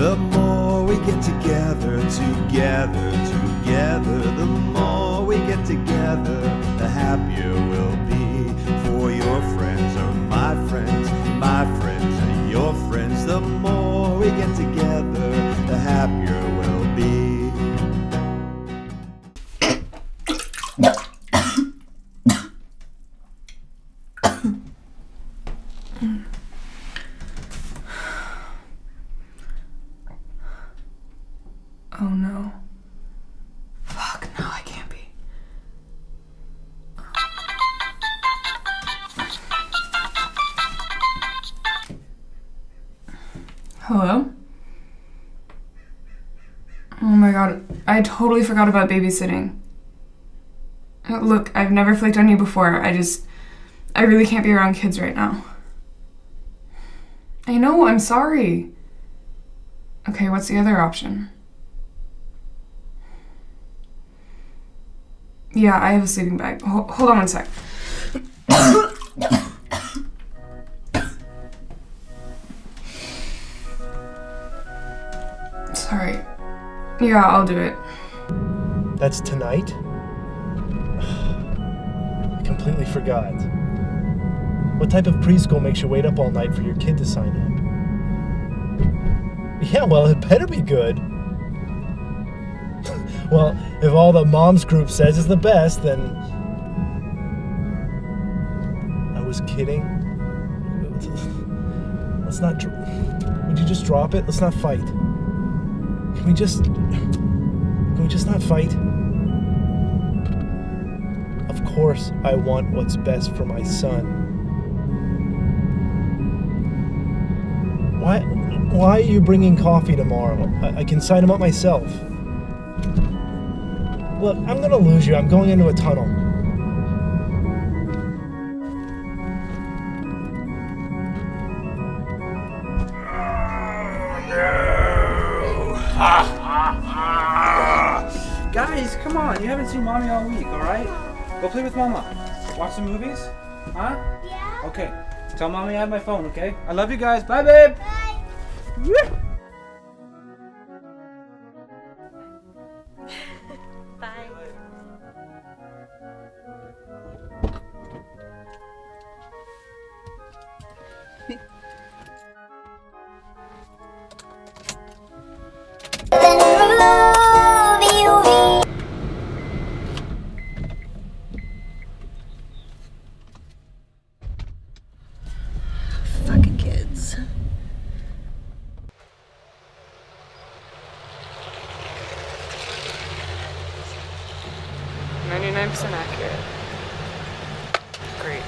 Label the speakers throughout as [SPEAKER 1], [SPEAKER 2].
[SPEAKER 1] The more we get together, the more we get together, the happier we'll be. For your friends are my friends are your friends. The more we get together, the happier we'll be.
[SPEAKER 2] Oh no. Fuck, no, I can't be. Hello? Oh my god, I totally forgot about babysitting. Look, I've never flaked on you before. I really can't be around kids right now. I know, I'm sorry. Okay, what's the other option? Yeah, I have a sleeping bag. Hold on one sec. Sorry. Yeah, I'll do it.
[SPEAKER 3] That's tonight? I completely forgot. What type of preschool makes you wait up all night for your kid to sign up? Yeah, well, it better be good. Well, if all the moms group says is the best, then... I was kidding. Let's not... Would you just drop it? Let's not fight. Can we just not fight? Of course I want what's best for my son. Why are you bringing coffee tomorrow? I can sign him up myself. Look, I'm gonna lose you. I'm going into a tunnel.
[SPEAKER 4] Guys, come on. You haven't seen Mommy all week, alright? Go play with Mama. Watch some movies? Huh?
[SPEAKER 5] Yeah.
[SPEAKER 4] Okay. Tell Mommy I have my phone, okay? I love you guys. Bye, babe!
[SPEAKER 5] Bye.
[SPEAKER 4] Woo!
[SPEAKER 5] Bye.
[SPEAKER 6] Fucking kids.
[SPEAKER 2] 99% accurate. Great.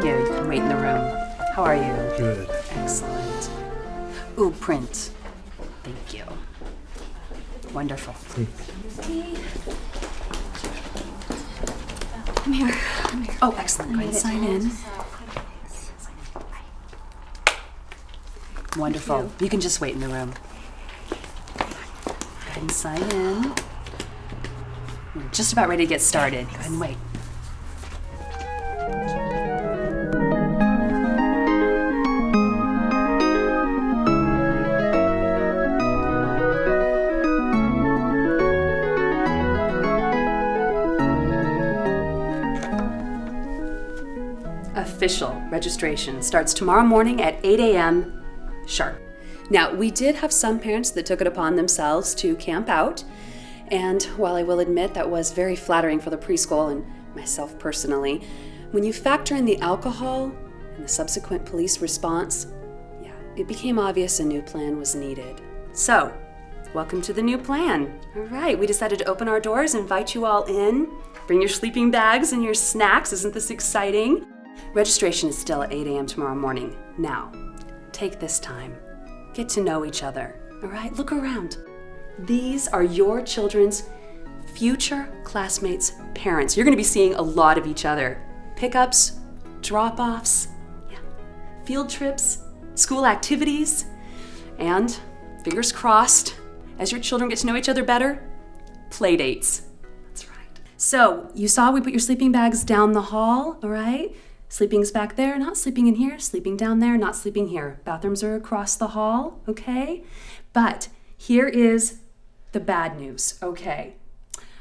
[SPEAKER 6] Yeah, you can wait in the room. How are you?
[SPEAKER 3] Good.
[SPEAKER 6] Excellent. Ooh, print. Thank you. Wonderful. Come here. Oh, excellent. Go ahead and sign in. Wonderful. You can just wait in the room. Go ahead and sign in. We're just about ready to get started. Go ahead and wait. Official registration starts tomorrow morning at 8 a.m. sharp. Now, we did have some parents that took it upon themselves to camp out, and while I will admit that was very flattering for the preschool and myself personally, when you factor in the alcohol and the subsequent police response, yeah, it became obvious a new plan was needed. So, welcome to the new plan. All right, we decided to open our doors, invite you all in. Bring your sleeping bags and your snacks. Isn't this exciting? Registration is still at 8 a.m. tomorrow morning. Now, take this time. Get to know each other. All right, look around. These are your children's future classmates' parents. You're going to be seeing a lot of each other. Pickups, drop-offs, field trips, school activities, and fingers crossed, as your children get to know each other better, play dates. That's right. So you saw we put your sleeping bags down the hall, all right? Sleeping's back there, not sleeping in here. Sleeping down there, not sleeping here. Bathrooms are across the hall, okay? But here is the bad news, okay?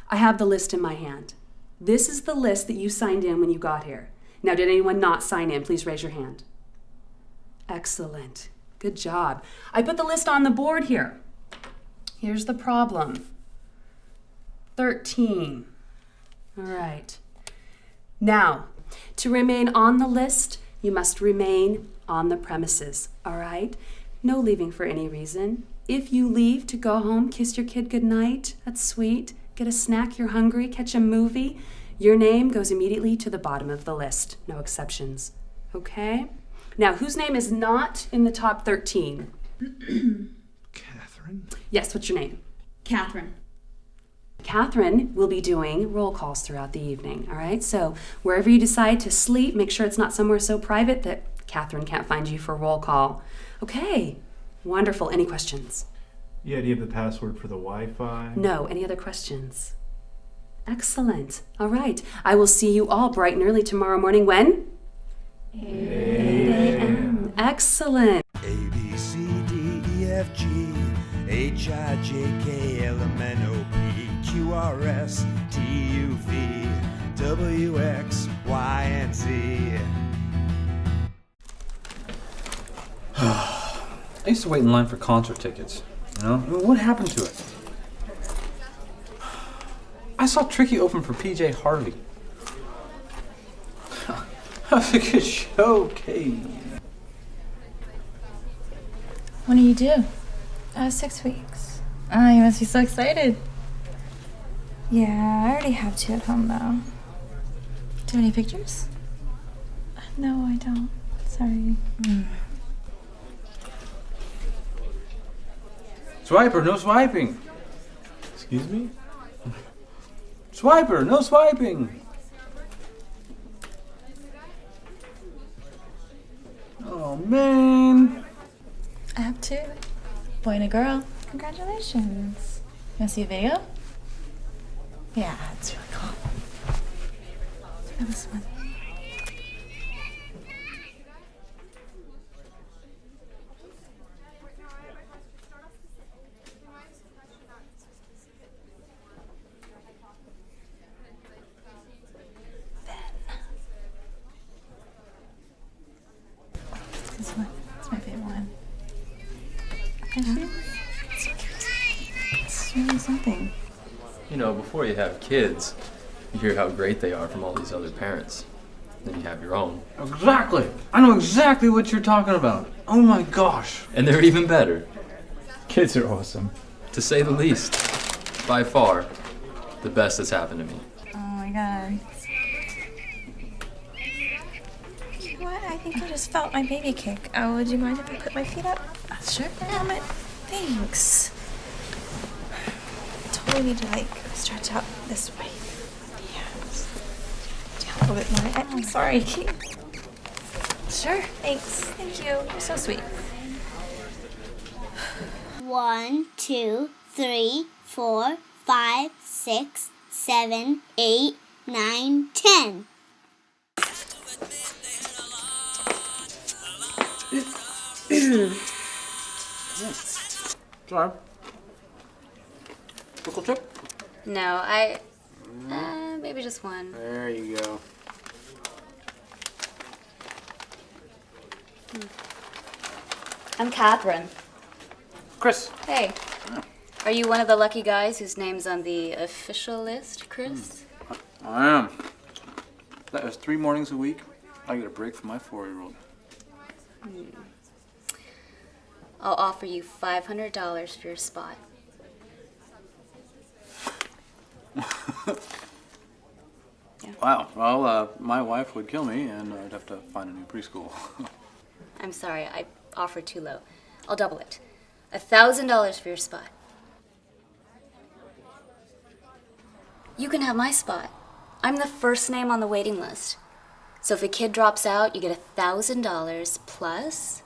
[SPEAKER 6] I have the list in my hand. This is the list that you signed in when you got here. Now, did anyone not sign in? Please raise your hand. Excellent. Good job. I put the list on the board here. Here's the problem. 13. All right. Now, to remain on the list, you must remain on the premises, all right? No leaving for any reason. If you leave to go home, kiss your kid goodnight, that's sweet. Get a snack, you're hungry, catch a movie, your name goes immediately to the bottom of the list. No exceptions, okay? Now, whose name is not in the top 13?
[SPEAKER 3] Catherine?
[SPEAKER 6] Yes, what's your name?
[SPEAKER 5] Catherine.
[SPEAKER 6] Catherine will be doing roll calls throughout the evening, all right? So wherever you decide to sleep, make sure it's not somewhere so private that Catherine can't find you for roll call. Okay, wonderful. Any questions?
[SPEAKER 7] Yeah, do you have the password for the Wi-Fi?
[SPEAKER 6] No. Any other questions? Excellent. All right. I will see you all bright and early tomorrow morning. When? 8 a.m. Excellent.
[SPEAKER 1] A, B, C, D, E, F, G, H, I, J, K, L, M, N, O, P, Q, R, S, T, U, V, W, X, Y, and Z.
[SPEAKER 4] I used to wait in line for concert tickets. You know? I mean, what happened to it? I saw Tricky open for PJ Harvey. That was a good show, Kate.
[SPEAKER 5] When do you do? 6 weeks. Oh, you must be so excited. Yeah, I already have 2 at home, though. Too many pictures? No, I don't. Sorry.
[SPEAKER 4] Swiper, no swiping.
[SPEAKER 7] Excuse me?
[SPEAKER 4] Swiper, no swiping. Oh, man.
[SPEAKER 5] I have 2. Boy and a girl. Congratulations. You want to see a video? Yeah, it's really cool. Look at this one. This one. It's my favorite one. It's really something.
[SPEAKER 8] You know, before you have kids, you hear how great they are from all these other parents. Then you have your own.
[SPEAKER 4] Exactly. I know exactly what you're talking about. Oh my gosh.
[SPEAKER 8] And they're even better,
[SPEAKER 7] Kids are awesome.
[SPEAKER 8] to say the least. By far, the best that's happened to me.
[SPEAKER 5] Oh my god. You know what? I think I just felt my baby kick. Oh, would you mind if I put my feet up? Sure. Damn it. Thanks. Totally need to stretch out this way. Yeah. Down a little bit more. I'm sorry. Sure. Thanks. Thank you. You're so sweet.
[SPEAKER 9] 1, 2, 3, 4, 5, 6, 7, 8, 9, 10.
[SPEAKER 4] Sorry. Pickle chip?
[SPEAKER 10] No, maybe just one.
[SPEAKER 4] There you go.
[SPEAKER 10] I'm Catherine.
[SPEAKER 4] Chris.
[SPEAKER 10] Hey. Are you one of the lucky guys whose name's on the official list, Chris?
[SPEAKER 11] I am. That is 3 mornings a week. I get a break from my 4-year-old.
[SPEAKER 10] I'll offer you $500 for your spot.
[SPEAKER 11] Wow. Well, my wife would kill me, and I'd have to find a new preschool.
[SPEAKER 10] I'm sorry, I offered too low. I'll double it. $1,000 for your spot. You can have my spot. I'm the first name on the waiting list. So if a kid drops out, you get $1,000 plus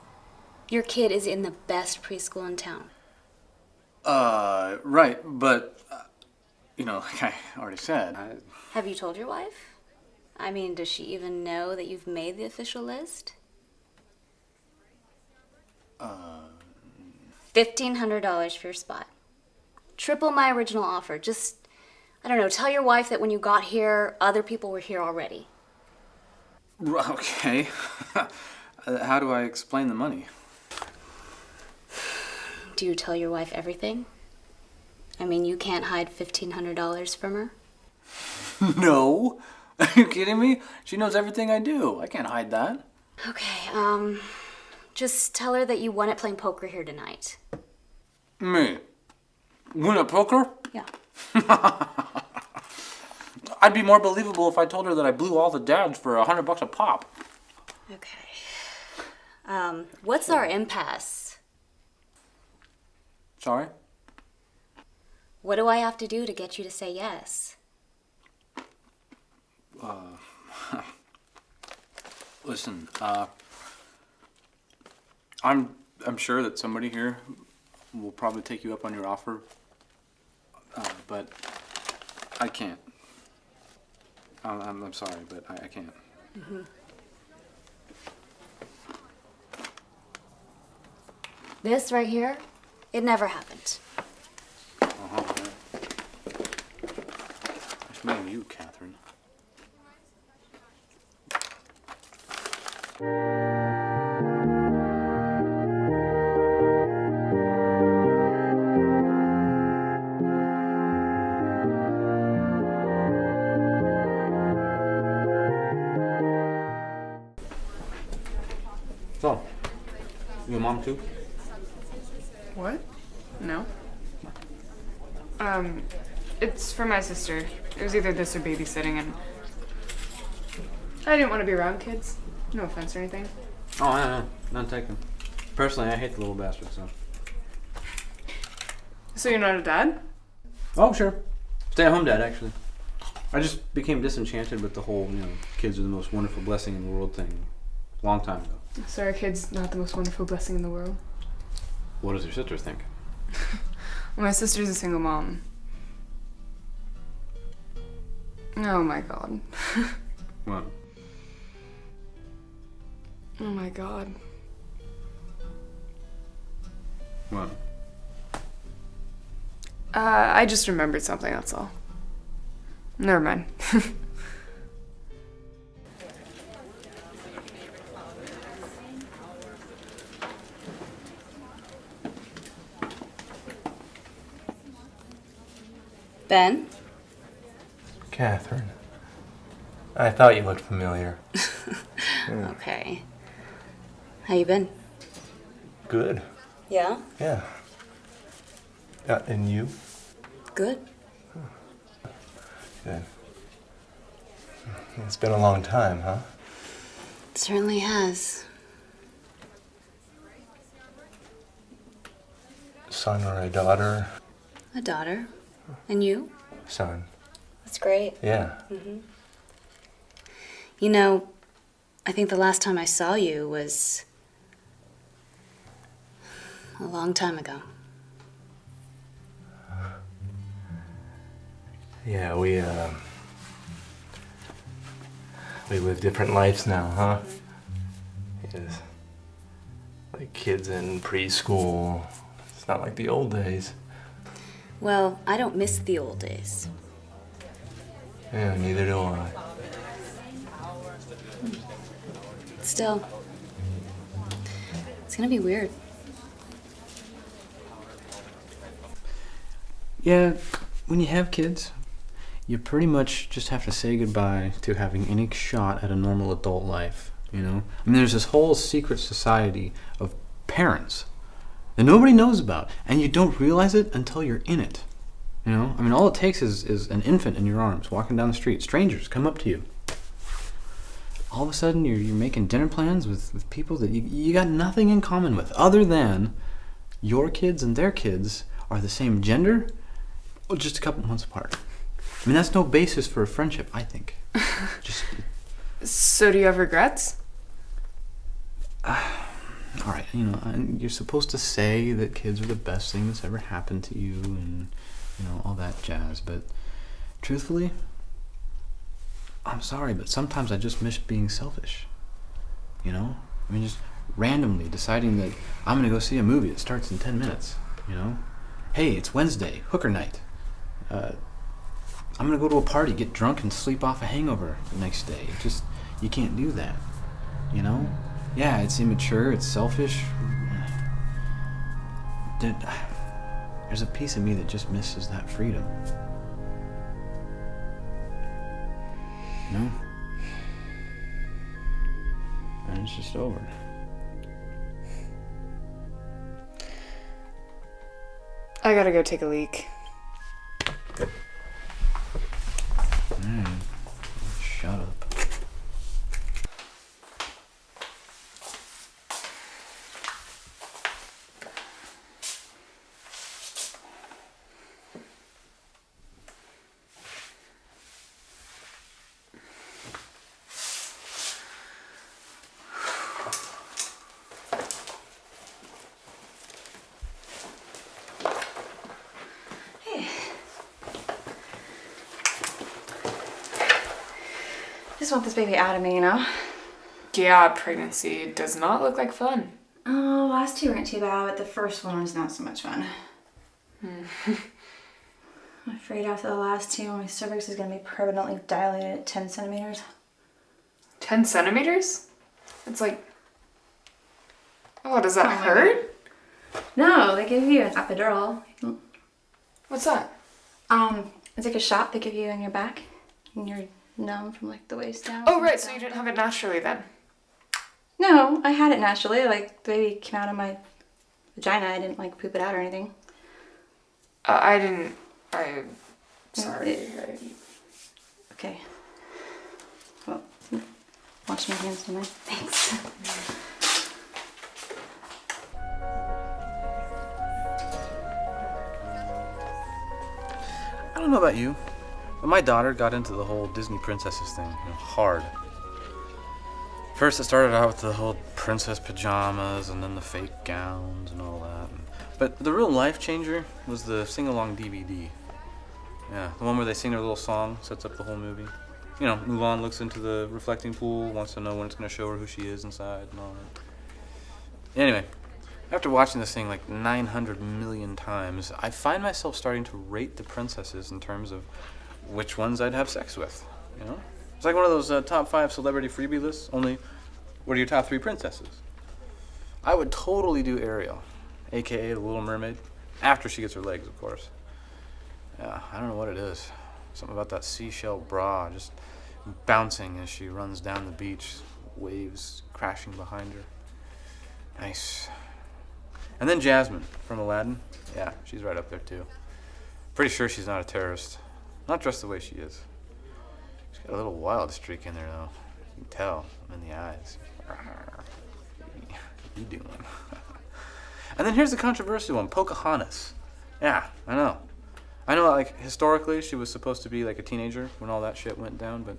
[SPEAKER 10] your kid is in the best preschool in town.
[SPEAKER 11] Right, but You know, like I already said,
[SPEAKER 10] Have you told your wife? I mean, does she even know that you've made the official list? $1,500 for your spot. Triple my original offer. Just, I don't know, tell your wife that when you got here, other people were here already.
[SPEAKER 11] Okay. How do I explain the money?
[SPEAKER 10] Do you tell your wife everything? I mean, you can't hide $1,500 from her?
[SPEAKER 11] No. Are you kidding me? She knows everything I do. I can't hide that.
[SPEAKER 10] Okay, just tell her that you won at playing poker here tonight.
[SPEAKER 11] Me? Win at poker?
[SPEAKER 10] Yeah.
[SPEAKER 11] I'd be more believable if I told her that I blew all the dads for $100 a pop.
[SPEAKER 10] Okay. What's our impasse?
[SPEAKER 11] Sorry?
[SPEAKER 10] What do I have to do to get you to say yes?
[SPEAKER 11] Listen, I'm sure that somebody here will probably take you up on your offer, but I can't. I'm sorry, but I can't.
[SPEAKER 10] Mm-hmm. This right here, it never happened.
[SPEAKER 11] Uh-huh. It's mainly you, Catherine. So, your mom too?
[SPEAKER 2] What? No. It's for my sister. It was either this or babysitting, and I didn't want to be around kids. No offense or anything.
[SPEAKER 11] Oh, no, none taken. Personally, I hate the little bastard, so.
[SPEAKER 2] So you're not a dad?
[SPEAKER 11] Oh, sure. Stay-at-home dad, actually. I just became disenchanted with the whole, kids are the most wonderful blessing in the world thing a long time ago.
[SPEAKER 2] So our kid's not the most wonderful blessing in the world?
[SPEAKER 11] What does your sister think?
[SPEAKER 2] Well, my sister's a single mom. Oh my god.
[SPEAKER 11] What?
[SPEAKER 2] Oh my god.
[SPEAKER 11] What?
[SPEAKER 2] I just remembered something, that's all. Never mind.
[SPEAKER 10] Ben?
[SPEAKER 12] Catherine. I thought you looked familiar.
[SPEAKER 10] Okay. How you been?
[SPEAKER 12] Good.
[SPEAKER 10] Yeah?
[SPEAKER 12] Yeah. And you?
[SPEAKER 10] Good.
[SPEAKER 12] Good. It's been a long time, huh?
[SPEAKER 10] It certainly has.
[SPEAKER 12] Son or a daughter?
[SPEAKER 10] A daughter. And you?
[SPEAKER 12] Son.
[SPEAKER 10] That's great.
[SPEAKER 12] Yeah.
[SPEAKER 10] Mm-hmm. I think the last time I saw you was a long time ago.
[SPEAKER 12] Yeah, we live different lives now, huh? Yes. Like kids in preschool. It's not like the old days.
[SPEAKER 10] Well, I don't miss the old days.
[SPEAKER 12] Yeah, neither do I.
[SPEAKER 10] Still, it's gonna be weird.
[SPEAKER 11] Yeah, when you have kids, you pretty much just have to say goodbye to having any shot at a normal adult life, I mean, there's this whole secret society of parents that nobody knows about, and you don't realize it until you're in it, all it takes is an infant in your arms walking down the street. Strangers come up to you. All of a sudden, you're making dinner plans with people that you got nothing in common with, other than your kids and their kids are the same gender, or just a couple months apart. That's no basis for a friendship, I think.
[SPEAKER 2] So do you have regrets?
[SPEAKER 11] All right, you're supposed to say that kids are the best thing that's ever happened to you, and all that jazz, but truthfully, I'm sorry, but sometimes I just miss being selfish. You know? I mean, just randomly deciding that I'm gonna go see a movie that starts in 10 minutes, you know? Hey, it's Wednesday, hooker night. I'm gonna go to a party, get drunk, and sleep off a hangover the next day. You can't do that, you know? Yeah, it's immature, it's selfish. There's a piece of me that just misses that freedom. You know? And it's just over.
[SPEAKER 2] I gotta go take a leak.
[SPEAKER 11] Shut up.
[SPEAKER 5] I just want this baby out of me, you know?
[SPEAKER 2] Yeah, pregnancy does not look like fun.
[SPEAKER 5] Oh, last two weren't too bad, but the first one was not so much fun. I'm afraid after the last two, my cervix is going to be permanently dilated at 10 centimeters.
[SPEAKER 2] 10 centimeters? It's like... Oh, does that hurt?
[SPEAKER 5] No, they give you an epidural.
[SPEAKER 2] What's that?
[SPEAKER 5] It's like a shot they give you in your back, and you're numb from like the waist down.
[SPEAKER 2] Oh, right, so you didn't have it naturally then?
[SPEAKER 5] No, I had it naturally. Like, the baby came out of my vagina. I didn't like poop it out or anything.
[SPEAKER 2] I'm sorry.
[SPEAKER 5] Okay. Well, wash my hands tonight. Thanks.
[SPEAKER 11] I don't know about you, but my daughter got into the whole Disney princesses thing, hard. First it started out with the whole princess pajamas and then the fake gowns and all that. But the real life changer was the sing-along DVD. Yeah, the one where they sing their little song, sets up the whole movie. You know, Mulan looks into the reflecting pool, wants to know when it's going to show her who she is inside and all that. Anyway, after watching this thing like 900 million times, I find myself starting to rate the princesses in terms of which ones I'd have sex with, you know? It's like one of those top 5 celebrity freebie lists, only what are your top 3 princesses? I would totally do Ariel, aka the Little Mermaid, after she gets her legs, of course. Yeah, I don't know what it is. Something about that seashell bra just bouncing as she runs down the beach, waves crashing behind her. Nice. And then Jasmine from Aladdin. Yeah, she's right up there too. Pretty sure she's not a terrorist. Not dressed the way she is. She's got a little wild streak in there though. You can tell in the eyes. You doing? And then here's the controversial one, Pocahontas. Yeah, I know, like, historically, she was supposed to be, like, a teenager when all that shit went down, but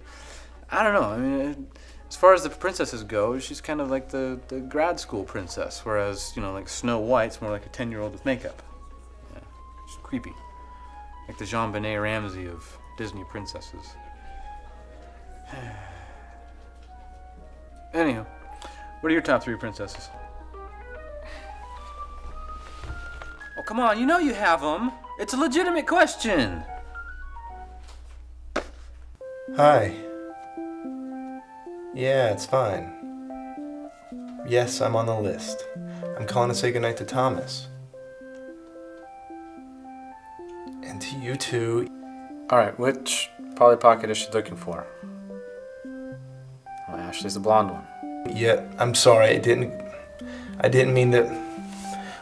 [SPEAKER 11] I don't know. I mean, as far as the princesses go, she's kind of like the grad school princess, whereas, you know, like, Snow White's more like a 10-year-old with makeup. Yeah, she's creepy. Like the JonBenet Ramsey of Disney princesses. Anywho, what are your top 3 princesses? Oh, come on, you know you have them. It's a legitimate question.
[SPEAKER 12] Hi. Yeah, it's fine. Yes, I'm on the list. I'm calling to say goodnight to Thomas. And to you too.
[SPEAKER 11] Alright, which Polly Pocket is she looking for? Oh, Ashley's the blonde one.
[SPEAKER 12] Yeah, I'm sorry, I didn't mean to...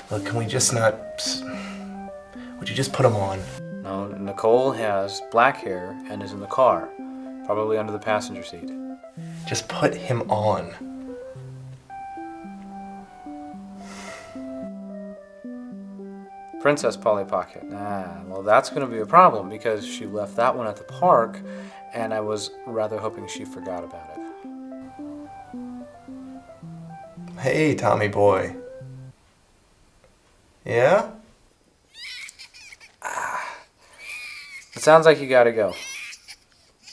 [SPEAKER 12] Look, can we just not... Would you just put them on?
[SPEAKER 11] No, Nicole has black hair and is in the car, probably under the passenger seat.
[SPEAKER 12] Just put him on.
[SPEAKER 11] Princess Polly Pocket. Well, that's going to be a problem because she left that one at the park, and I was rather hoping she forgot about it.
[SPEAKER 12] Hey, Tommy boy. Yeah?
[SPEAKER 11] It's sounds like you gotta go.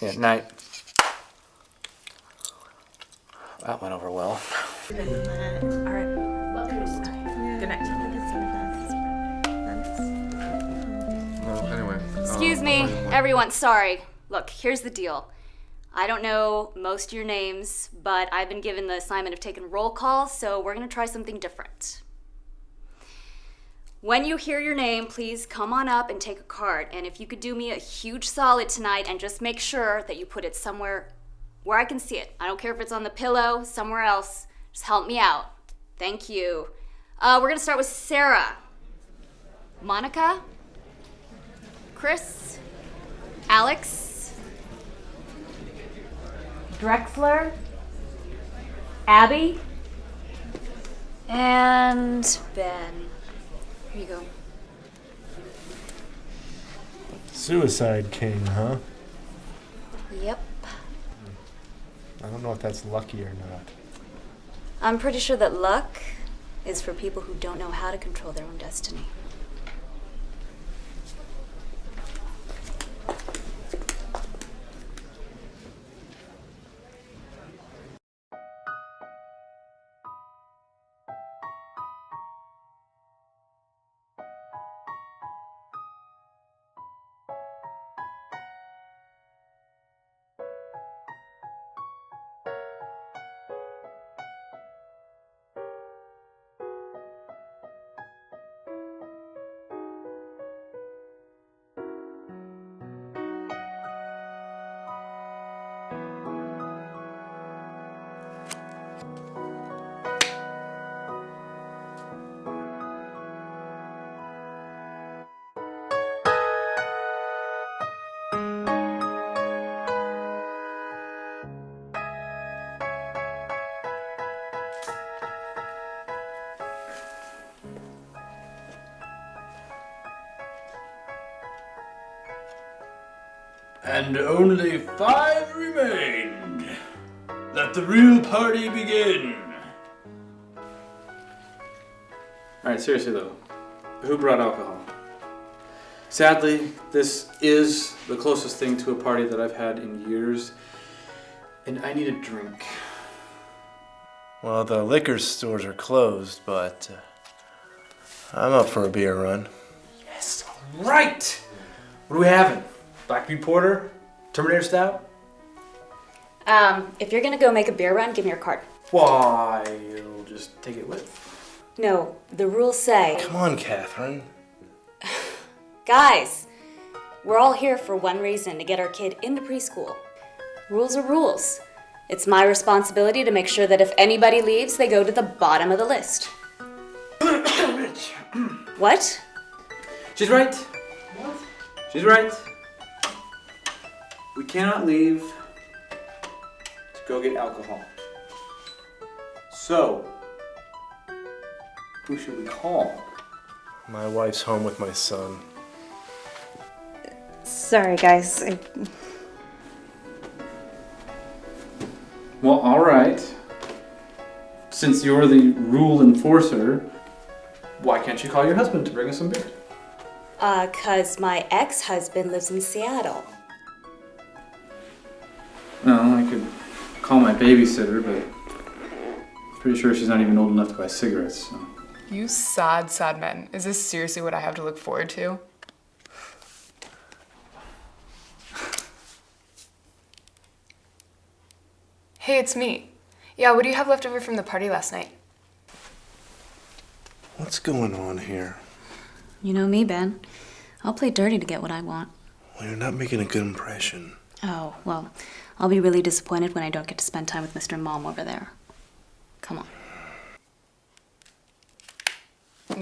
[SPEAKER 11] Yeah, night. That went over well.
[SPEAKER 5] All right. Good night.
[SPEAKER 12] Well, anyway.
[SPEAKER 10] Excuse me, everyone, sorry. Look, here's the deal. I don't know most of your names, but I've been given the assignment of taking roll calls, so we're gonna try something different. When you hear your name, please come on up and take a card. And if you could do me a huge solid tonight and just make sure that you put it somewhere where I can see it. I don't care if it's on the pillow, somewhere else. Just help me out. Thank you. We're gonna start with Sarah. Monica? Chris? Alex? Drexler? Abby? And Ben. Here you go.
[SPEAKER 3] Suicide King, huh?
[SPEAKER 10] Yep.
[SPEAKER 3] I don't know if that's lucky or not.
[SPEAKER 10] I'm pretty sure that luck is for people who don't know how to control their own destiny.
[SPEAKER 13] And only 5 remained. Let the real party begin.
[SPEAKER 11] Alright, seriously though, who brought alcohol? Sadly, this is the closest thing to a party that I've had in years, and I need a drink.
[SPEAKER 12] Well, the liquor stores are closed, but I'm up for a beer run.
[SPEAKER 11] Yes, right! What are we having? Blackbeard Porter? Terminator Stout?
[SPEAKER 10] If you're gonna go make a beer run, give me your card.
[SPEAKER 11] Why, you'll just take it with.
[SPEAKER 10] No, the rules say...
[SPEAKER 12] Come on, Catherine.
[SPEAKER 10] Guys, we're all here for one reason, to get our kid into preschool. Rules are rules. It's my responsibility to make sure that if anybody leaves, they go to the bottom of the list. What?
[SPEAKER 11] She's right. What? She's right. We cannot leave to go get alcohol. So, who should we call?
[SPEAKER 12] My wife's home with my son.
[SPEAKER 10] Sorry, guys.
[SPEAKER 11] Well, alright. Since you're the rule enforcer, why can't you call your husband to bring us some beer?
[SPEAKER 10] 'Cause my ex-husband lives in Seattle.
[SPEAKER 11] No, I could call my babysitter, but pretty sure she's not even old enough to buy cigarettes, so.
[SPEAKER 2] You sad, sad men. Is this seriously what I have to look forward to? Hey, it's me. Yeah, what do you have left over from the party last night?
[SPEAKER 12] What's going on here?
[SPEAKER 10] You know me, Ben. I'll play dirty to get what I want.
[SPEAKER 12] Well, you're not making a good impression.
[SPEAKER 10] Oh, well, I'll be really disappointed when I don't get to spend time with Mr. Mom over there. Come on.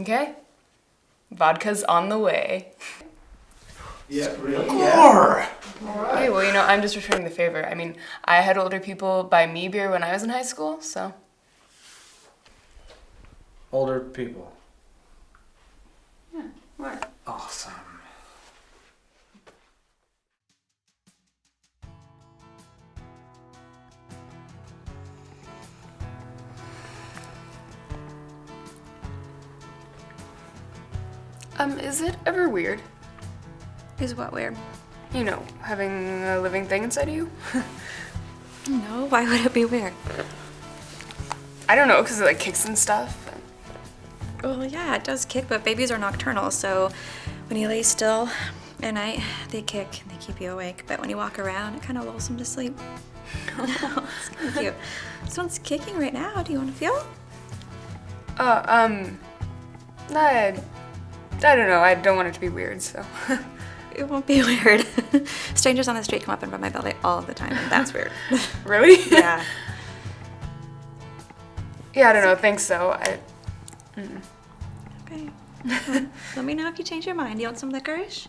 [SPEAKER 2] Okay. Vodka's on the way.
[SPEAKER 13] Yeah, really?
[SPEAKER 12] More!
[SPEAKER 2] Hey, well, you know, I'm just returning the favor. I mean, I had older people buy me beer when I was in high school, so.
[SPEAKER 11] Older people.
[SPEAKER 2] Yeah, what?
[SPEAKER 11] Awesome.
[SPEAKER 2] Is it ever weird?
[SPEAKER 10] Is what weird?
[SPEAKER 2] You know, having a living thing inside of you?
[SPEAKER 5] No, why would it be weird?
[SPEAKER 2] I don't know, because it like kicks and stuff.
[SPEAKER 5] Well, yeah, it does kick, but babies are nocturnal, so when you lay still at night, they kick and they keep you awake. But when you walk around, it kind of lulls them to sleep. Oh no, it's kind of cute. This one's kicking right now. Do you want to feel?
[SPEAKER 2] I don't know. I don't want it to be weird, so.
[SPEAKER 5] It won't be weird. Strangers on the street come up and rub my belly all the time, and that's weird.
[SPEAKER 2] Really?
[SPEAKER 5] Yeah.
[SPEAKER 2] Yeah, I don't know. Thanks, so.
[SPEAKER 5] Okay. Well, let me know if you change your mind. You want some licorice?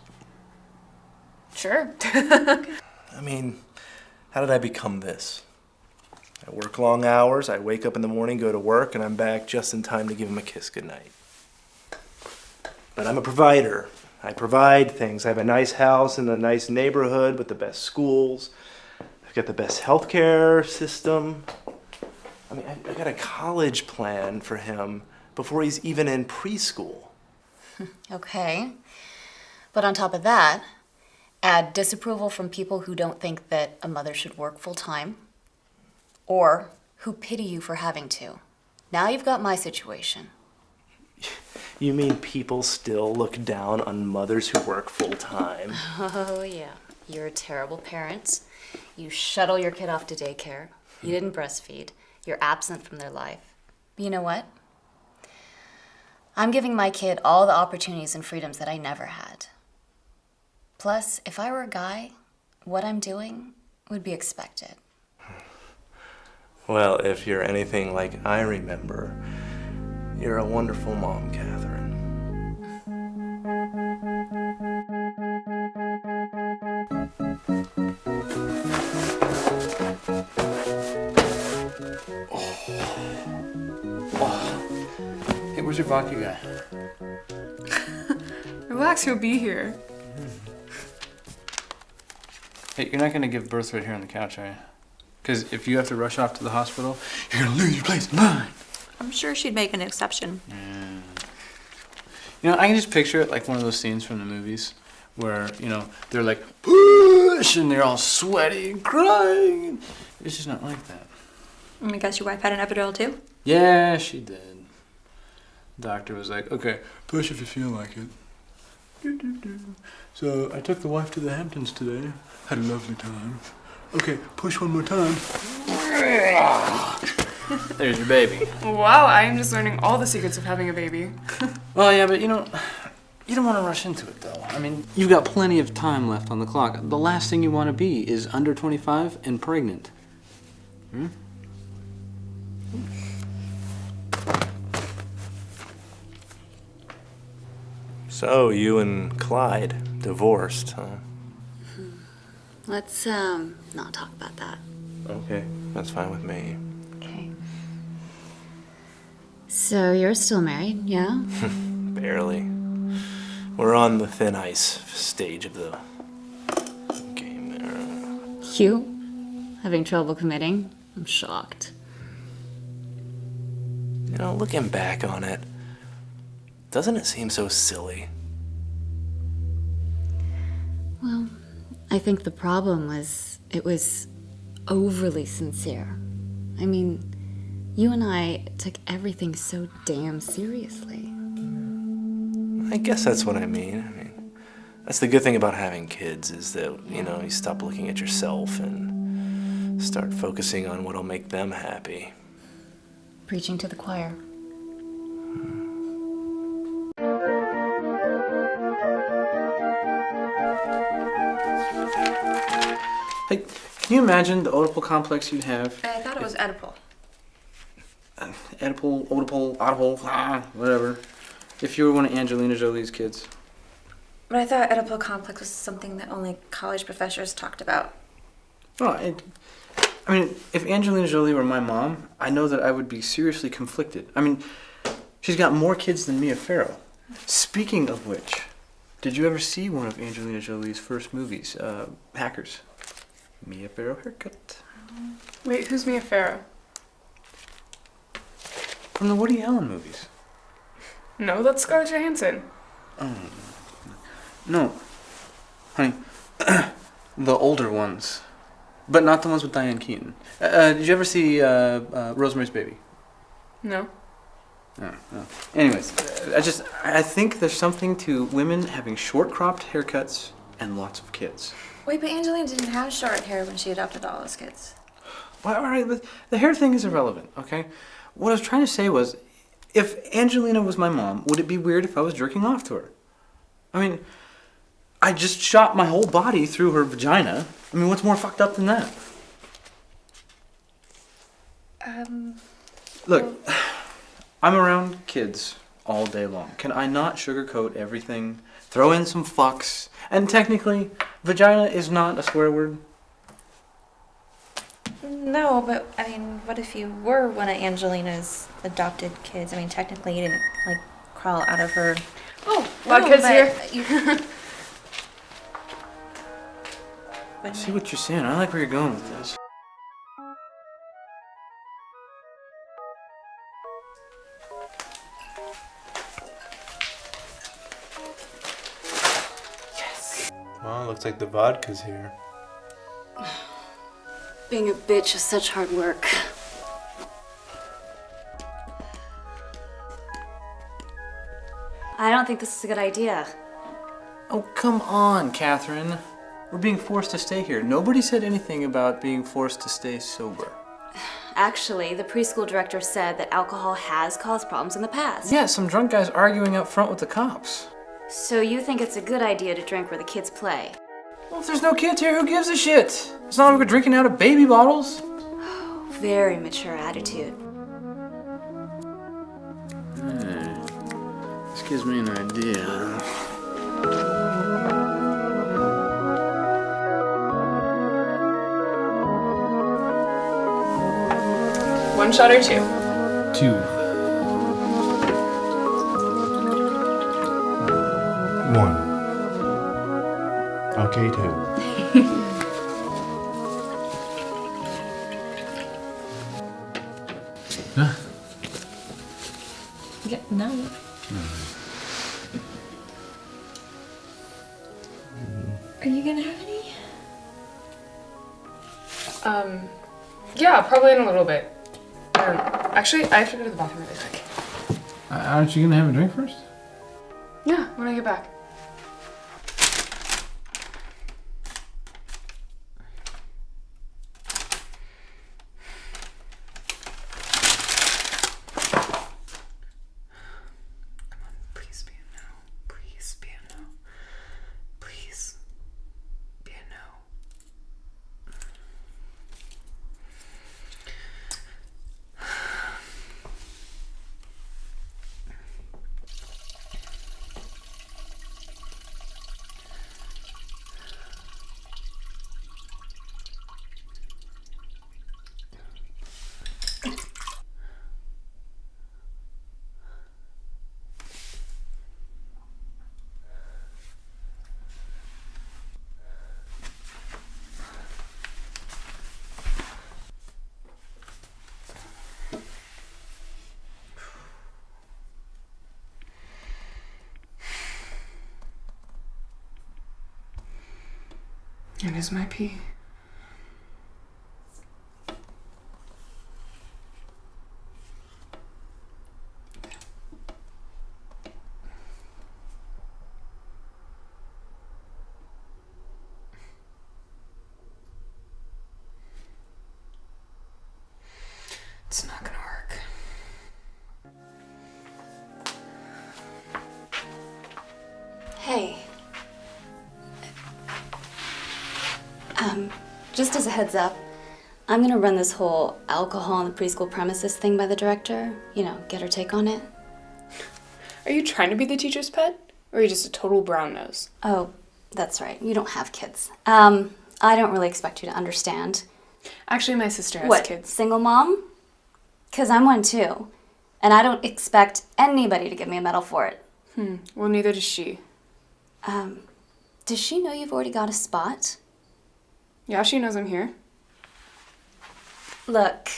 [SPEAKER 2] Sure.
[SPEAKER 3] I mean, how did I become this? I work long hours, I wake up in the morning, go to work, and I'm back just in time to give him a kiss goodnight. But I'm a provider. I provide things. I have a nice house in a nice neighborhood with the best schools. I've got the best healthcare system. I mean, I got a college plan for him before he's even in preschool.
[SPEAKER 10] Okay. But on top of that, add disapproval from people who don't think that a mother should work full time or who pity you for having to. Now you've got my situation.
[SPEAKER 3] You mean people still look down on mothers who work full time?
[SPEAKER 10] Oh, yeah. You're a terrible parent. You shuttle your kid off to daycare. You didn't breastfeed. You're absent from their life. But you know what? I'm giving my kid all the opportunities and freedoms that I never had. Plus, if I were a guy, what I'm doing would be expected.
[SPEAKER 3] Well, if you're anything like I remember, you're a wonderful mom, Catherine.
[SPEAKER 11] Hey, where's your vodka guy?
[SPEAKER 2] Relax, he'll be here.
[SPEAKER 11] Hey, you're not gonna give birth right here on the couch, are you? Because if you have to rush off to the hospital, you're gonna lose your place in line.
[SPEAKER 5] I'm sure she'd make an exception.
[SPEAKER 11] Yeah. You know, I can just picture it like one of those scenes from the movies where, you know, they're like, push, and they're all sweaty and crying. It's just not like that.
[SPEAKER 5] I guess your wife had an epidural too?
[SPEAKER 11] Yeah, she did. Doctor was like, okay, push if you feel like it. So I took the wife to the Hamptons today. Had a lovely time. Okay, push one more time. There's your baby.
[SPEAKER 2] Wow, I am just learning all the secrets of having a baby.
[SPEAKER 11] Well, yeah, but you know, you don't want to rush into it, though. I mean, you've got plenty of time left on the clock. The last thing you want to be is under 25 and pregnant. Hmm?
[SPEAKER 3] So, you and Clyde divorced, huh?
[SPEAKER 10] Let's not talk about that.
[SPEAKER 3] Okay, that's fine with me.
[SPEAKER 10] Okay. So you're still married, yeah?
[SPEAKER 3] Barely. We're on the thin ice stage of the game there.
[SPEAKER 10] You? Having trouble committing? I'm shocked.
[SPEAKER 3] You know, looking back on it, doesn't it seem so silly?
[SPEAKER 10] Well, I think the problem was it was overly sincere. I mean, you and I took everything so damn seriously.
[SPEAKER 3] I guess that's what I mean. That's the good thing about having kids is that, you know, you stop looking at yourself and start focusing on what'll make them happy.
[SPEAKER 10] Preaching to the choir.
[SPEAKER 11] Hey, can you imagine the Oedipal complex you'd have?
[SPEAKER 5] I thought it was Oedipal.
[SPEAKER 11] Oedipal, whatever. If you were one of Angelina Jolie's kids.
[SPEAKER 5] But I thought Oedipal complex was something that only college professors talked about.
[SPEAKER 11] Well, I mean, if Angelina Jolie were my mom, I know that I would be seriously conflicted. I mean, she's got more kids than Mia Farrow. Speaking of which, did you ever see one of Angelina Jolie's first movies, Hackers? Mia Farrow haircut.
[SPEAKER 2] Wait, who's Mia Farrow?
[SPEAKER 11] From the Woody Allen movies.
[SPEAKER 2] No, that's Scarlett Johansson.
[SPEAKER 11] Oh. No. Honey, The older ones. But not the ones with Diane Keaton. Did you ever see Rosemary's Baby?
[SPEAKER 2] No.
[SPEAKER 11] No. Anyways, I think there's something to women having short cropped haircuts and lots of kids.
[SPEAKER 5] Wait, but Angelina didn't have short hair when she adopted all those kids.
[SPEAKER 11] Well, all right, the hair thing is irrelevant, okay? What I was trying to say was, if Angelina was my mom, would it be weird if I was jerking off to her? I mean, I just shot my whole body through her vagina. I mean, what's more fucked up than that? Look, I'm around kids all day long. Can I not sugarcoat everything? Throw in some fucks? And technically, vagina is not a swear word.
[SPEAKER 5] No, but I mean, what if you were one of Angelina's adopted kids? I mean, technically, you didn't like crawl out of her.
[SPEAKER 2] Oh, vodka's here.
[SPEAKER 11] I see what you're saying. I like where you're going with this.
[SPEAKER 12] Well, looks like the vodka's here.
[SPEAKER 10] Being a bitch is such hard work. I don't think this is a good idea.
[SPEAKER 11] Oh, come on, Catherine. We're being forced to stay here. Nobody said anything about being forced to stay sober.
[SPEAKER 10] Actually, the preschool director said that alcohol has caused problems in the past.
[SPEAKER 11] Yeah, some drunk guys arguing up front with the cops.
[SPEAKER 10] So you think it's a good idea to drink where the kids play?
[SPEAKER 11] Well, if there's no kids here, who gives a shit? It's not like we're drinking out of baby bottles.
[SPEAKER 10] Very mature attitude.
[SPEAKER 11] This gives me an idea.
[SPEAKER 2] One shot or two?
[SPEAKER 7] 2.
[SPEAKER 12] 1. Okay, 2.
[SPEAKER 5] Yeah, no. Are you gonna have any?
[SPEAKER 2] Yeah, probably in a little bit. Actually, I have to go to the bathroom really quick.
[SPEAKER 7] Aren't you gonna have a drink first?
[SPEAKER 2] Yeah, when I get back. Please be a no. Please be a no. Please be a no. It is my pee. It's not gonna work.
[SPEAKER 10] Hey. Just as a heads up, I'm gonna run this whole alcohol on the preschool premises thing by the director. You know, get her take on it.
[SPEAKER 2] Are you trying to be the teacher's pet? Or are you just a total brown nose?
[SPEAKER 10] Oh, that's right. You don't have kids. I don't really expect you to understand.
[SPEAKER 2] Actually, my sister has
[SPEAKER 10] What,
[SPEAKER 2] kids.
[SPEAKER 10] single mom? 'Cause I'm one too. And I don't expect anybody to give me a medal for it.
[SPEAKER 2] Well, neither does she.
[SPEAKER 10] Does she know you've already got a spot?
[SPEAKER 2] Yeah, she knows I'm here.
[SPEAKER 10] Look,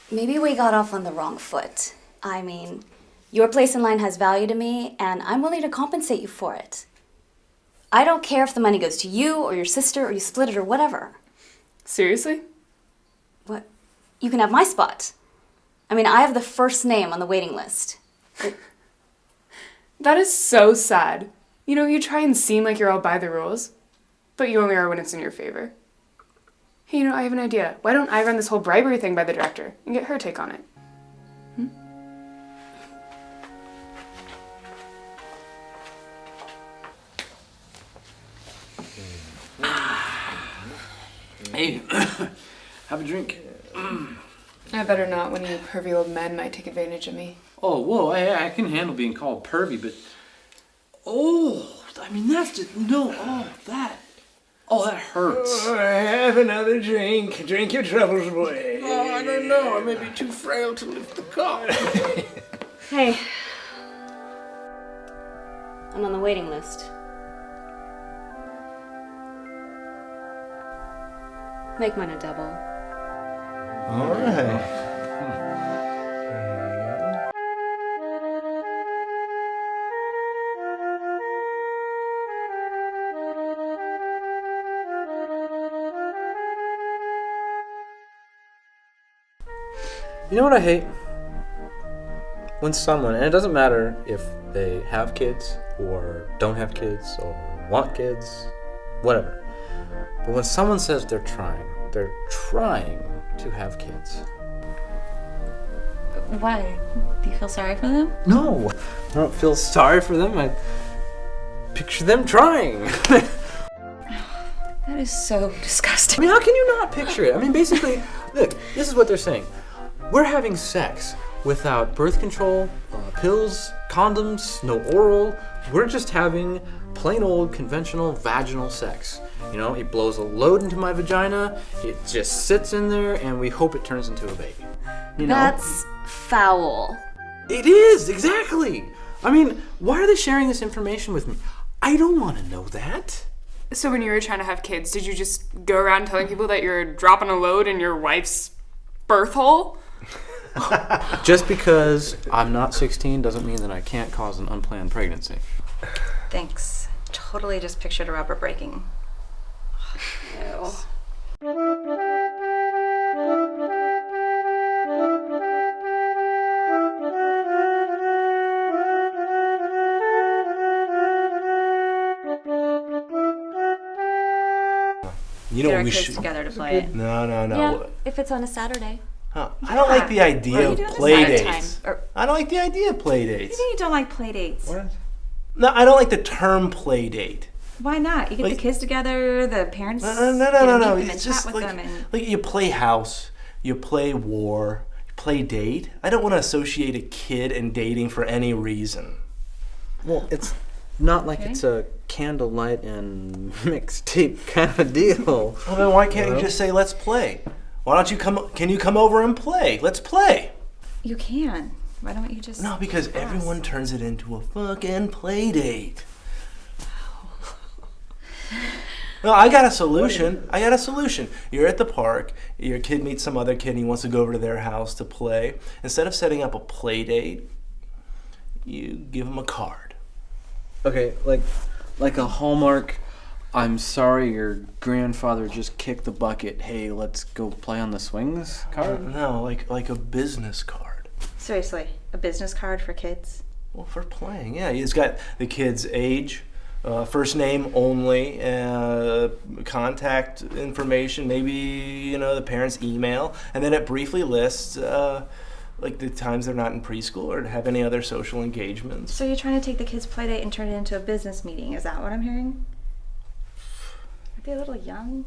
[SPEAKER 10] maybe we got off on the wrong foot. I mean, your place in line has value to me, and I'm willing to compensate you for it. I don't care if the money goes to you or your sister or you split it or whatever.
[SPEAKER 2] Seriously?
[SPEAKER 10] What? You can have my spot. I mean, I have the first name on the waiting list.
[SPEAKER 2] That is so sad. You know, you try and seem like you're all by the rules, but you only are when it's in your favor. Hey, you know, I have an idea. Why don't I run this whole bribery thing by the director and get her take on it?
[SPEAKER 11] Hey, have a drink.
[SPEAKER 2] I better not when you pervy old men might take advantage of me.
[SPEAKER 11] Oh, whoa, I can handle being called pervy, but... Oh, I mean, that's just... No, that hurts.
[SPEAKER 13] Oh, have another drink. Drink your troubles away.
[SPEAKER 11] Oh, I don't know. I may be too frail to lift the cup.
[SPEAKER 10] Hey. I'm on the waiting list. Make mine a double.
[SPEAKER 3] All right.
[SPEAKER 11] You know what I hate? When someone, and it doesn't matter if they have kids or don't have kids or want kids, whatever. But when someone says they're trying to have kids.
[SPEAKER 5] Why? Do you feel sorry for them?
[SPEAKER 11] No, I don't feel sorry for them. I picture them trying.
[SPEAKER 5] That is so disgusting.
[SPEAKER 11] I mean, how can you not picture it? I mean, basically, look, this is what they're saying. We're having sex without birth control, pills, condoms, no oral. We're just having plain old conventional vaginal sex. You know, it blows a load into my vagina, it just sits in there, and we hope it turns into a baby. You know?
[SPEAKER 10] That's foul.
[SPEAKER 11] It is, exactly. I mean, why are they sharing this information with me? I don't want to know that.
[SPEAKER 2] So when you were trying to have kids, did you just go around telling people that you're dropping a load in your wife's birth hole?
[SPEAKER 11] Just because I'm not 16 doesn't mean that I can't cause an unplanned pregnancy.
[SPEAKER 5] Thanks. Totally just pictured a rubber breaking.
[SPEAKER 10] Ew.
[SPEAKER 3] You know
[SPEAKER 5] Get
[SPEAKER 3] what
[SPEAKER 5] our
[SPEAKER 3] we
[SPEAKER 5] kids
[SPEAKER 3] should...
[SPEAKER 5] together to play it.
[SPEAKER 3] No.
[SPEAKER 10] Yeah, if it's on a Saturday.
[SPEAKER 3] Huh. I don't like the idea
[SPEAKER 5] What are you
[SPEAKER 3] of
[SPEAKER 5] doing
[SPEAKER 3] play
[SPEAKER 5] this night
[SPEAKER 3] dates.
[SPEAKER 5] time? Or-
[SPEAKER 3] I don't like the idea of play
[SPEAKER 5] You
[SPEAKER 3] dates.
[SPEAKER 5] think you don't like play dates?
[SPEAKER 3] What? No, I don't like the term play date.
[SPEAKER 5] Why not? You get the kids together, the parents.
[SPEAKER 3] No.
[SPEAKER 5] Get to meet them
[SPEAKER 3] It's
[SPEAKER 5] and
[SPEAKER 3] just
[SPEAKER 5] chat with
[SPEAKER 3] like,
[SPEAKER 5] them and
[SPEAKER 3] like you play house, you play war, you play date. I don't want to associate a kid and dating for any reason.
[SPEAKER 11] Well, it's not like
[SPEAKER 5] Okay.
[SPEAKER 11] it's a candlelight and mixtape kind of deal.
[SPEAKER 3] Well, then why can't you just say, let's play? Why don't you come? Can you come over and play? Let's play.
[SPEAKER 5] you can. Why don't you just?
[SPEAKER 3] No, because everyone turns it into a fucking play date. No, I got a solution. You're at the park. Your kid meets some other kid and he wants to go over to their house to play. Instead of setting up a play date, you give him a card.
[SPEAKER 11] Okay, like a Hallmark, I'm sorry your grandfather just kicked the bucket. Hey, let's go play on the swings card?
[SPEAKER 3] No, like a business card.
[SPEAKER 5] Seriously, a business card for kids?
[SPEAKER 3] Well, for playing, yeah. It's got the kid's age, first name only, contact information, maybe, the parent's email, and then it briefly lists like the times they're not in preschool or to have any other social engagements.
[SPEAKER 5] So you're trying to take the kids' play date and turn it into a business meeting? Is that what I'm hearing? Are they a little young?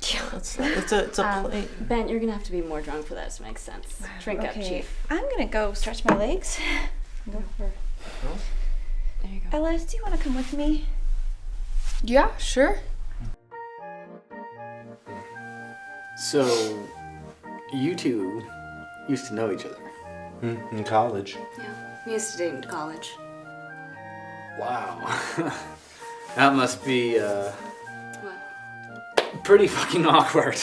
[SPEAKER 3] It's a play.
[SPEAKER 10] Ben, you're gonna have to be more drunk for that to make sense. Drink up, Chief.
[SPEAKER 5] I'm gonna go stretch my legs. Go for.
[SPEAKER 10] There you go.
[SPEAKER 5] Ellis, do you want to come with me?
[SPEAKER 2] Yeah, sure.
[SPEAKER 11] So, you two used to know each other.
[SPEAKER 3] In college.
[SPEAKER 10] Yeah, we used to date in college.
[SPEAKER 11] Wow. That must be,
[SPEAKER 10] What?
[SPEAKER 11] pretty fucking awkward.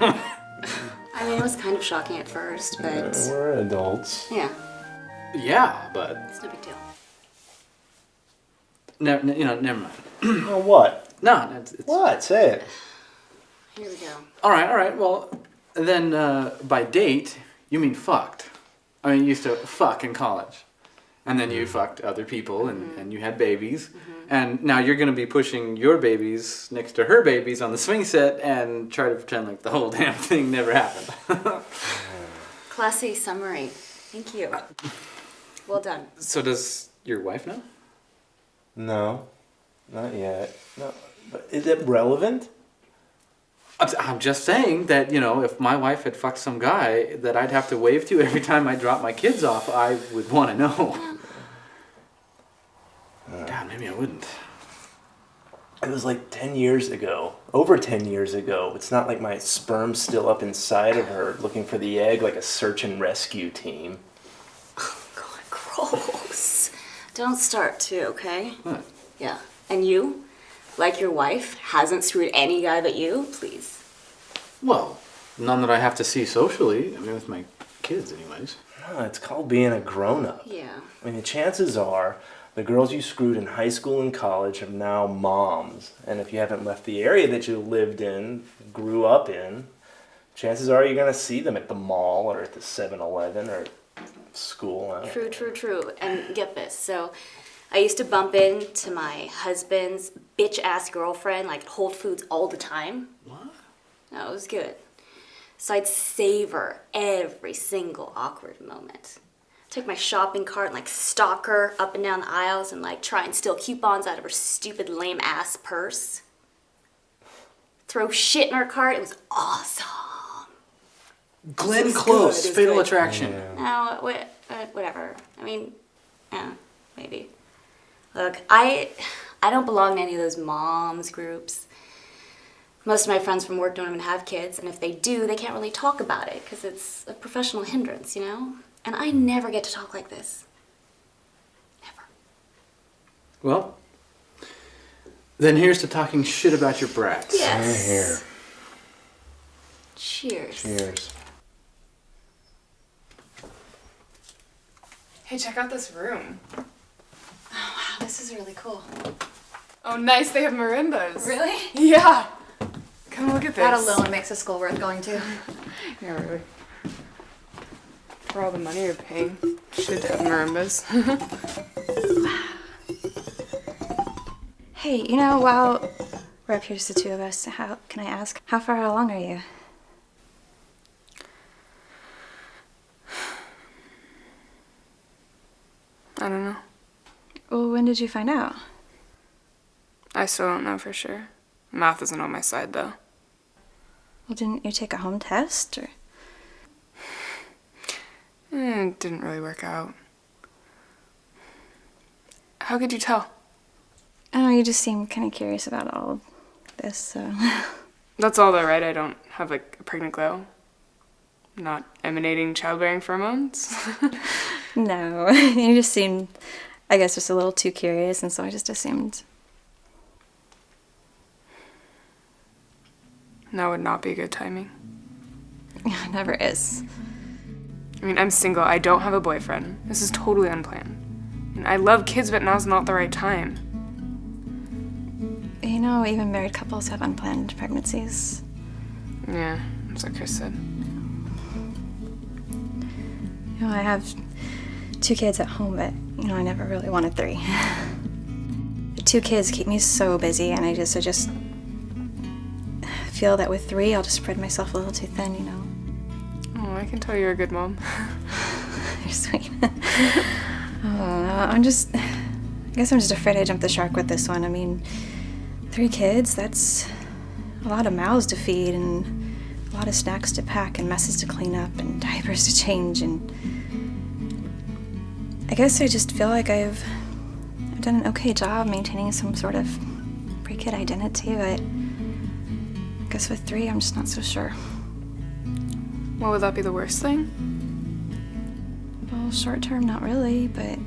[SPEAKER 10] I mean, it was kind of shocking at first, but
[SPEAKER 12] We're adults.
[SPEAKER 10] yeah,
[SPEAKER 11] Yeah, but...
[SPEAKER 10] it's no big deal.
[SPEAKER 11] never mind.
[SPEAKER 3] Oh, what?
[SPEAKER 11] No, it's
[SPEAKER 3] What? Say it.
[SPEAKER 10] Here we go.
[SPEAKER 11] all right. Well, then by date, you mean fucked. I mean, you used to fuck in college. And then you fucked other people and you had babies. And now you're going to be pushing your babies next to her babies on the swing set and try to pretend like the whole damn thing never happened.
[SPEAKER 10] Classy summary. Thank you. Well done.
[SPEAKER 11] So does your wife know?
[SPEAKER 3] No, not yet. No, but is it relevant?
[SPEAKER 11] I'm just saying that, if my wife had fucked some guy that I'd have to wave to every time I drop my kids off, I would want to know. God, maybe I wouldn't.
[SPEAKER 3] It was like 10 years ago. Over 10 years ago. It's not like my sperm's still up inside of her looking for the egg like a search and rescue team.
[SPEAKER 10] Oh, God, gross. Don't start too, okay?
[SPEAKER 11] What?
[SPEAKER 10] Yeah. And you, like your wife, hasn't screwed any guy but you? Please.
[SPEAKER 11] Well, none that I have to see socially. I mean, with my kids anyways.
[SPEAKER 3] No, it's called being a grown-up.
[SPEAKER 10] Yeah.
[SPEAKER 3] I mean, the chances are the girls you screwed in high school and college are now moms. And if you haven't left the area that you lived in, grew up in, chances are you're going to see them at the mall or at the 7-Eleven or school. I don't know.
[SPEAKER 10] True. And get this. So I used to bump into my husband's bitch-ass girlfriend, like, at Whole Foods all the time.
[SPEAKER 11] What?
[SPEAKER 10] No, it was good. So I'd savor every single awkward moment. Take my shopping cart and, like, stalk her up and down the aisles and, like, try and steal coupons out of her stupid lame-ass purse. Throw shit in her cart. It was awesome.
[SPEAKER 11] Glenn Close,
[SPEAKER 10] good,
[SPEAKER 11] Fatal
[SPEAKER 10] good.
[SPEAKER 11] Attraction.
[SPEAKER 10] No, whatever. I mean, yeah, maybe. Look, I don't belong to any of those moms groups. Most of my friends from work don't even have kids, and if they do, they can't really talk about it because it's a professional hindrance, And I never get to talk like this. Never.
[SPEAKER 11] Well, then here's to talking shit about your brats.
[SPEAKER 10] Yes.
[SPEAKER 3] Here.
[SPEAKER 10] Cheers.
[SPEAKER 3] Cheers.
[SPEAKER 2] Hey, check out this room.
[SPEAKER 10] Oh, wow, this is really cool.
[SPEAKER 2] Oh, nice. They have marimbas.
[SPEAKER 10] Really?
[SPEAKER 2] Yeah. Come look at this.
[SPEAKER 10] That alone makes a school worth going to.
[SPEAKER 2] Yeah, really. For all the money you're paying, should have marimbas.
[SPEAKER 5] Hey, while we're up here, just the two of us, can I ask, how far along are you?
[SPEAKER 2] I don't know.
[SPEAKER 5] Well, when did you find out?
[SPEAKER 2] I still don't know for sure. Math isn't on my side, though.
[SPEAKER 5] Well, didn't you take a home test, or?
[SPEAKER 2] It didn't really work out. How could you tell?
[SPEAKER 5] I don't know, you just seem kind of curious about all of this, so...
[SPEAKER 2] That's all though, right? I don't have, like, a pregnant glow? Not emanating childbearing pheromones?
[SPEAKER 5] No, you just seemed, I guess, just a little too curious, and so I just assumed.
[SPEAKER 2] That would not be good timing.
[SPEAKER 5] Yeah, it never is.
[SPEAKER 2] I mean, I'm single. I don't have a boyfriend. This is totally unplanned. And I love kids, but now's not the right time.
[SPEAKER 5] Even married couples have unplanned pregnancies.
[SPEAKER 2] Yeah, that's what Chris said.
[SPEAKER 5] I have 2 kids at home, but, I never really wanted 3. The 2 kids keep me so busy, and I just feel that with 3, I'll just spread myself a little too thin,
[SPEAKER 2] Oh, I can tell you're a good mom.
[SPEAKER 5] You're sweet. I guess I'm just afraid I jumped the shark with this one. I mean, 3 kids, that's a lot of mouths to feed and a lot of snacks to pack and messes to clean up and diapers to change, and I guess I just feel like I've done an okay job maintaining some sort of pre-kid identity, but I guess with 3, I'm just not so sure.
[SPEAKER 2] What would that be the worst thing?
[SPEAKER 5] Well, short term, not really, but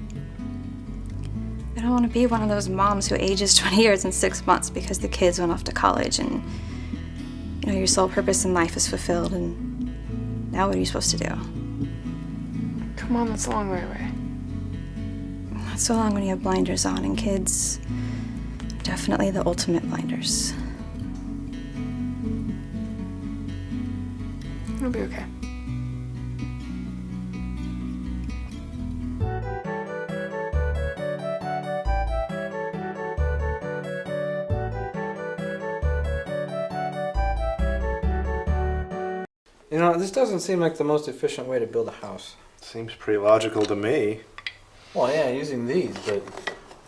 [SPEAKER 5] I don't want to be one of those moms who ages 20 years in 6 months because the kids went off to college and, your sole purpose in life is fulfilled, and now what are you supposed to do?
[SPEAKER 2] Come on, that's a long way away.
[SPEAKER 5] That's so long when you have blinders on, and kids, definitely the ultimate blinders.
[SPEAKER 2] It'll be okay.
[SPEAKER 11] You know, this doesn't seem like the most efficient way to build a house.
[SPEAKER 3] Seems pretty logical to me.
[SPEAKER 11] Well, yeah, using these, but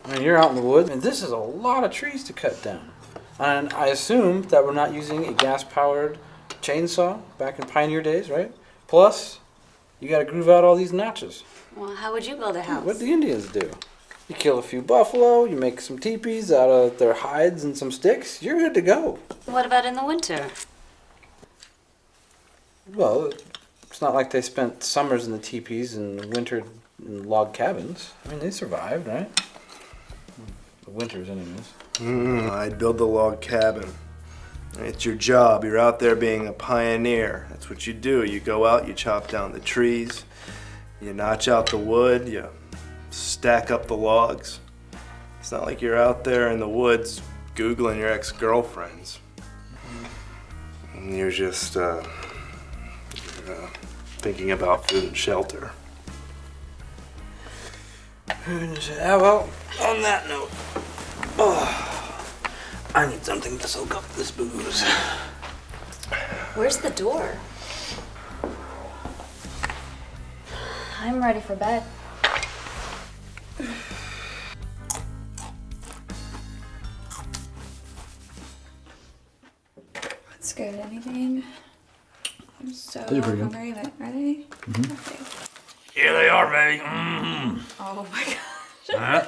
[SPEAKER 11] I mean, you're out in the woods, and this is a lot of trees to cut down. And I assume that we're not using a gas-powered chainsaw back in pioneer days, right? Plus, you got to groove out all these notches.
[SPEAKER 10] Well, how would you build a house?
[SPEAKER 11] What the Indians do? You kill a few buffalo, you make some teepees out of their hides and some sticks. You're good to go.
[SPEAKER 10] What about in the winter?
[SPEAKER 11] Well, it's not like they spent summers in the teepees and wintered in log cabins. I mean, they survived, right? The winters, anyways.
[SPEAKER 3] I'd build the log cabin. It's your job. You're out there being a pioneer. That's what you do. You go out, you chop down the trees, you notch out the wood, you stack up the logs. It's not like you're out there in the woods Googling your ex-girlfriends. You're just thinking about food and shelter.
[SPEAKER 11] Yeah, well, on that note, I need something to soak up this booze.
[SPEAKER 10] Where's the door? I'm ready for bed.
[SPEAKER 5] That's good. Anything? I'm so
[SPEAKER 11] They're pretty good.
[SPEAKER 5] hungry, but are they? Okay.
[SPEAKER 13] Here they are, baby. Mm.
[SPEAKER 5] Oh my gosh.
[SPEAKER 13] Huh?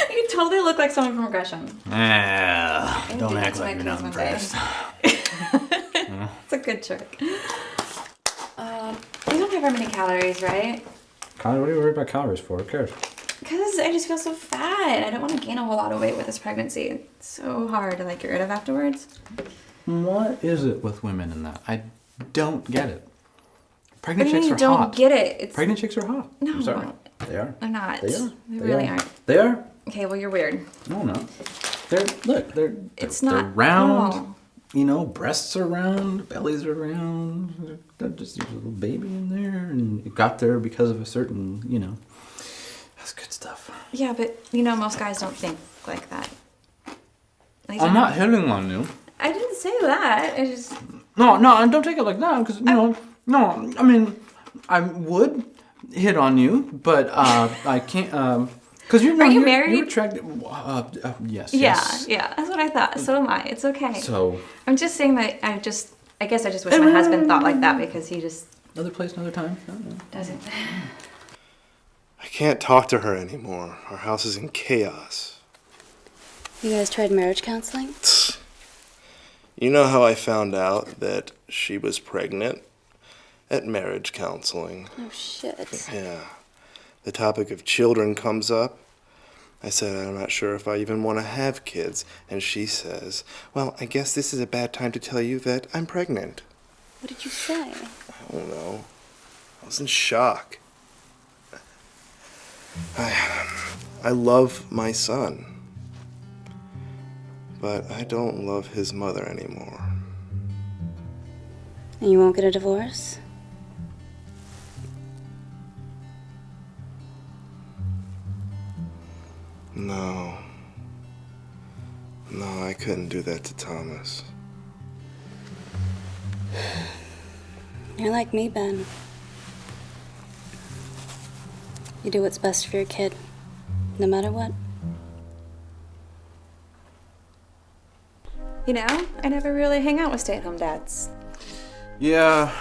[SPEAKER 5] You totally look like someone from Gresham.
[SPEAKER 13] Ah,
[SPEAKER 5] I
[SPEAKER 13] don't
[SPEAKER 5] did
[SPEAKER 13] act
[SPEAKER 5] that to
[SPEAKER 13] like
[SPEAKER 5] my
[SPEAKER 13] you're not
[SPEAKER 5] kids one day.
[SPEAKER 13] impressed.
[SPEAKER 5] It's a good trick. You don't have very many calories, right?
[SPEAKER 11] What are you worried about calories for? Who cares?
[SPEAKER 5] Because I just feel so fat. I don't want to gain a whole lot of weight with this pregnancy. It's so hard to get rid of afterwards.
[SPEAKER 11] What is it with women in that? I don't get it. Pregnant
[SPEAKER 5] What do you
[SPEAKER 11] chicks
[SPEAKER 5] mean
[SPEAKER 11] are
[SPEAKER 5] you
[SPEAKER 11] hot.
[SPEAKER 5] don't get it? It's...
[SPEAKER 11] Pregnant chicks are hot.
[SPEAKER 5] No.
[SPEAKER 11] I'm sorry. They are.
[SPEAKER 5] They're not.
[SPEAKER 11] They are.
[SPEAKER 5] They really
[SPEAKER 11] are.
[SPEAKER 5] aren't.
[SPEAKER 11] They are.
[SPEAKER 5] Okay, well, you're weird.
[SPEAKER 11] No, no. They're
[SPEAKER 5] It's
[SPEAKER 11] they're
[SPEAKER 5] not
[SPEAKER 11] round.
[SPEAKER 5] normal.
[SPEAKER 11] You know, breasts are round, bellies are round. They're just there's a little baby in there, and it got there because of a certain, that's good stuff.
[SPEAKER 5] Yeah, but most guys don't think like that.
[SPEAKER 11] I'm not hitting on you.
[SPEAKER 5] I didn't say that. I just.
[SPEAKER 11] No, and don't take it like that, because no. I mean, I would hit on you, but I can't. Because
[SPEAKER 5] Are you married?
[SPEAKER 11] You're attracted. Yes.
[SPEAKER 5] Yeah,
[SPEAKER 11] Yes.
[SPEAKER 5] yeah, that's what I thought. So am I. It's okay.
[SPEAKER 11] So.
[SPEAKER 5] I'm just saying that I guess I just wish my husband thought like that because he just
[SPEAKER 11] Another place, another time.
[SPEAKER 5] doesn't.
[SPEAKER 3] I can't talk to her anymore. Our house is in chaos.
[SPEAKER 9] You guys tried marriage counseling?
[SPEAKER 3] You know how I found out that she was pregnant? At marriage counseling.
[SPEAKER 9] Oh, shit.
[SPEAKER 3] Yeah. The topic of children comes up. I said, I'm not sure if I even want to have kids. And she says, well, I guess this is a bad time to tell you that I'm pregnant.
[SPEAKER 9] What did you say?
[SPEAKER 3] I don't know. I was in shock. I love my son. But I don't love his mother anymore.
[SPEAKER 9] And you won't get a divorce?
[SPEAKER 3] No. No, I couldn't do that to Thomas.
[SPEAKER 9] You're like me, Ben. You do what's best for your kid, no matter what.
[SPEAKER 5] I never really hang out with stay-at-home dads.
[SPEAKER 11] Yeah.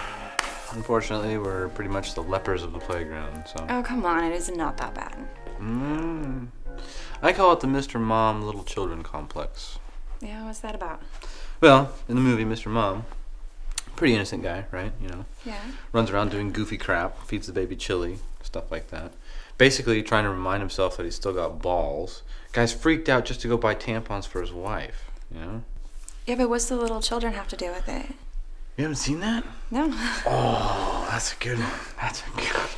[SPEAKER 11] Unfortunately, we're pretty much the lepers of the playground, so.
[SPEAKER 5] Oh, come on, it is not that bad.
[SPEAKER 11] I call it the Mr. Mom Little Children complex.
[SPEAKER 5] Yeah, what's that about?
[SPEAKER 11] Well, in the movie, Mr. Mom, pretty innocent guy, right?
[SPEAKER 5] Yeah.
[SPEAKER 11] Runs around doing goofy crap, feeds the baby chili, stuff like that. Basically trying to remind himself that he's still got balls. Guy's freaked out just to go buy tampons for his wife,
[SPEAKER 5] Yeah, but what's the little children have to do with it?
[SPEAKER 11] You haven't seen that?
[SPEAKER 5] No.
[SPEAKER 11] Oh, that's a good one. That's a good one.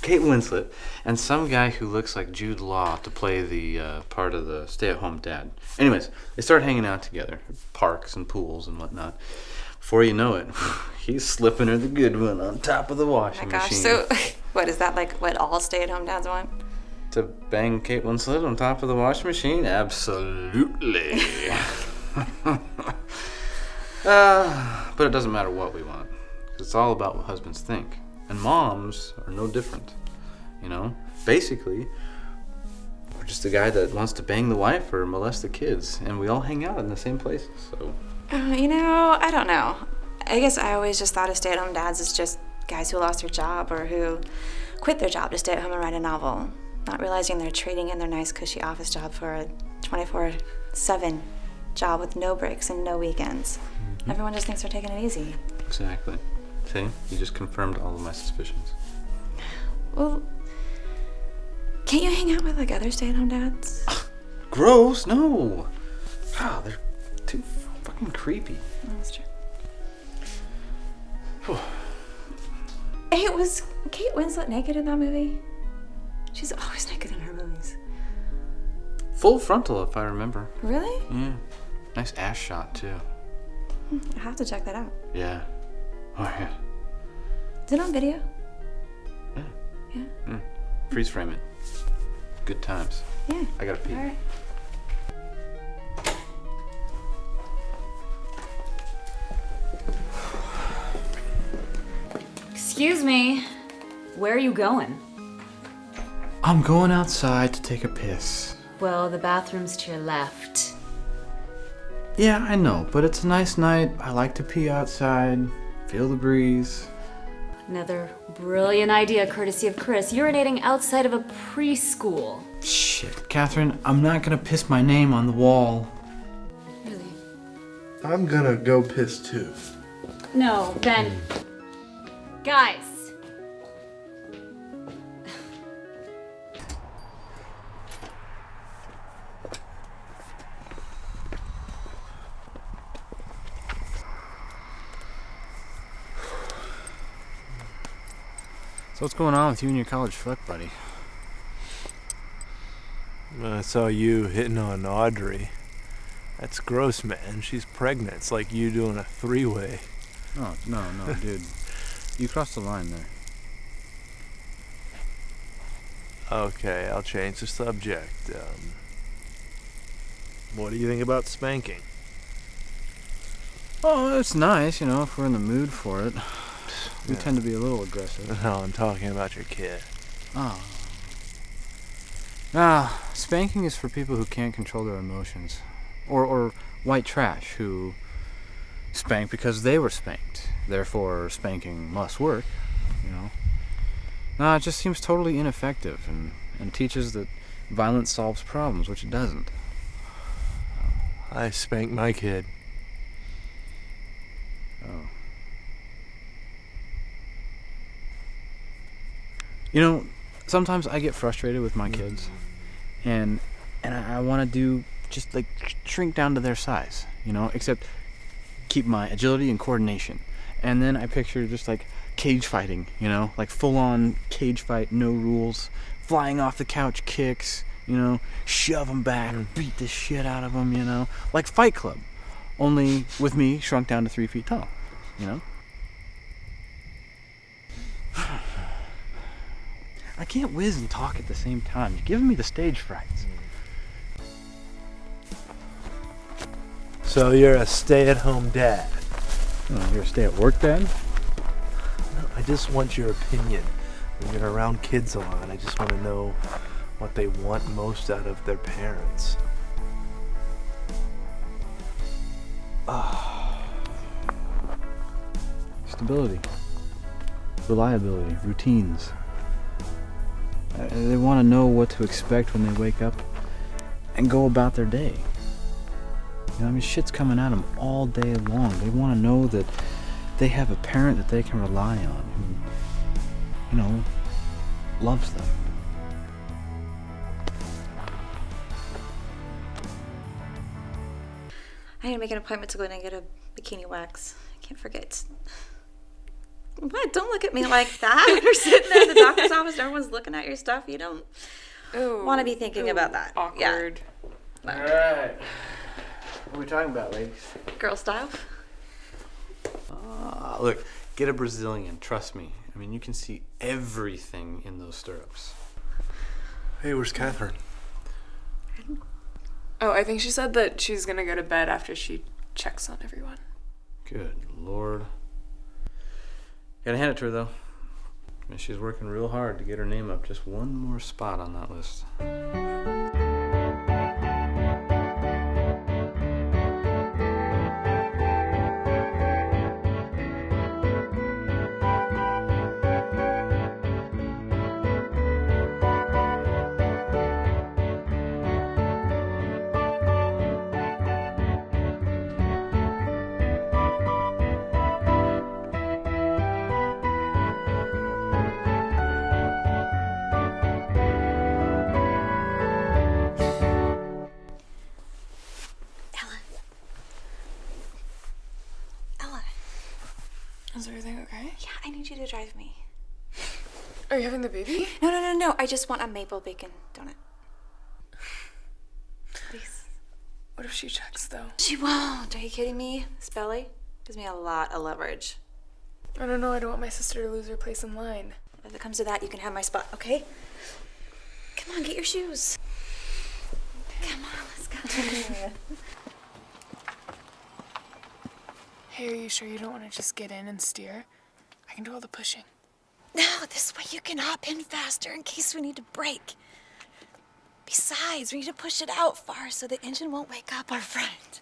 [SPEAKER 11] Kate Winslet and some guy who looks like Jude Law to play the part of the stay-at-home dad. Anyways, they start hanging out together, parks and pools and whatnot. Before you know it, he's slipping her the good one on top of the washing machine.
[SPEAKER 5] So what is that, like what all stay-at-home dads want?
[SPEAKER 11] To bang Kate Winslet on top of the washing machine? Absolutely. But it doesn't matter what we want. It's all about what husbands think. And moms are no different. You know? Basically, we're just a guy that wants to bang the wife or molest the kids. And we all hang out in the same places, so...
[SPEAKER 5] I don't know. I guess I always just thought of stay-at-home dads as just guys who lost their job or who quit their job to stay at home and write a novel, not realizing they're trading in their nice cushy office job for a 24/7 job with no breaks and no weekends. Mm-hmm. Everyone just thinks they're taking it easy.
[SPEAKER 11] Exactly. See? You just confirmed all of my suspicions.
[SPEAKER 5] Well, can't you hang out with like other stay-at-home dads?
[SPEAKER 11] Gross, no. God, they're too fucking creepy.
[SPEAKER 5] Oh, that's true. Hey, was Kate Winslet naked in that movie? She's always naked in her movies.
[SPEAKER 11] Full frontal, if I remember.
[SPEAKER 5] Really?
[SPEAKER 11] Yeah. Nice ass shot, too.
[SPEAKER 5] I have to check that out.
[SPEAKER 11] Yeah. Oh, yeah.
[SPEAKER 5] Is it on video?
[SPEAKER 11] Yeah.
[SPEAKER 5] Yeah?
[SPEAKER 11] Mm. Freeze frame it. Good times.
[SPEAKER 5] Yeah.
[SPEAKER 11] I gotta pee.
[SPEAKER 5] All right.
[SPEAKER 10] Excuse me. Where are you going?
[SPEAKER 11] I'm going outside to take a piss.
[SPEAKER 10] Well, the bathroom's to your left.
[SPEAKER 11] Yeah, I know, but it's a nice night. I like to pee outside, feel the breeze.
[SPEAKER 10] Another brilliant idea courtesy of Chris, urinating outside of a preschool.
[SPEAKER 11] Shit, Catherine, I'm not gonna piss my name on the wall.
[SPEAKER 10] Really?
[SPEAKER 3] I'm gonna go piss too.
[SPEAKER 10] No, Ben. Guys.
[SPEAKER 11] So what's going on with you and your college fuck buddy?
[SPEAKER 3] I saw you hitting on Audrey. That's gross, man. She's pregnant. It's like you doing a three-way.
[SPEAKER 11] Oh, no, dude. You crossed the line there.
[SPEAKER 3] Okay, I'll change the subject. What do you think about spanking?
[SPEAKER 11] Oh, it's nice, if we're in the mood for it. We tend to be a little aggressive.
[SPEAKER 3] No, I'm talking about your kid.
[SPEAKER 11] Oh. Spanking is for people who can't control their emotions. Or white trash who spank because they were spanked. Therefore, spanking must work, it just seems totally ineffective and teaches that violence solves problems, which it doesn't.
[SPEAKER 3] I spanked my kid.
[SPEAKER 11] Oh. Sometimes I get frustrated with my kids, and I want to do just like shrink down to their size, except keep my agility and coordination. And then I picture just like cage fighting, like full-on cage fight, no rules, flying off the couch kicks, shove them back, beat the shit out of them, like Fight Club, only with me shrunk down to 3 feet tall, I can't whiz and talk at the same time. You're giving me the stage frights.
[SPEAKER 3] So you're a stay-at-home dad?
[SPEAKER 11] Oh, you're a stay-at-work dad?
[SPEAKER 3] No, I just want your opinion. When you're around kids a lot, I just want to know what they want most out of their parents.
[SPEAKER 11] Stability. Reliability. Routines. They want to know what to expect when they wake up and go about their day. Shit's coming at them all day long. They want to know that they have a parent that they can rely on who, loves them.
[SPEAKER 5] I need to make an appointment to go in and get a bikini wax. I can't forget. What? Don't look at me like that. You're sitting there in the doctor's office, everyone's looking at your stuff. You don't want to be thinking about that.
[SPEAKER 2] Awkward.
[SPEAKER 11] All right. What are we talking about, ladies?
[SPEAKER 5] Girl style?
[SPEAKER 11] Look, get a Brazilian. Trust me. I mean, you can see everything in those stirrups.
[SPEAKER 3] Hey, where's Catherine?
[SPEAKER 2] Oh, I think she said that she's gonna go to bed after she checks on everyone.
[SPEAKER 11] Good Lord. Gotta hand it to her, though. I mean, she's working real hard to get her name up just one more spot on that list.
[SPEAKER 2] Is everything okay?
[SPEAKER 5] Yeah, I need you to drive me.
[SPEAKER 2] Are you having the baby?
[SPEAKER 5] No. I just want a maple bacon donut. Please.
[SPEAKER 2] What if she checks, though?
[SPEAKER 5] She won't. Are you kidding me? This belly gives me a lot of leverage.
[SPEAKER 2] I don't know. I don't want my sister to lose her place in line.
[SPEAKER 5] If it comes to that, you can have my spot, okay? Come on, get your shoes. Come on, let's go.
[SPEAKER 2] Hey, are you sure you don't want to just get in and steer? I can do all the pushing.
[SPEAKER 5] No, this way you can hop in faster in case we need to brake. Besides, we need to push it out far so the engine won't wake up our friend.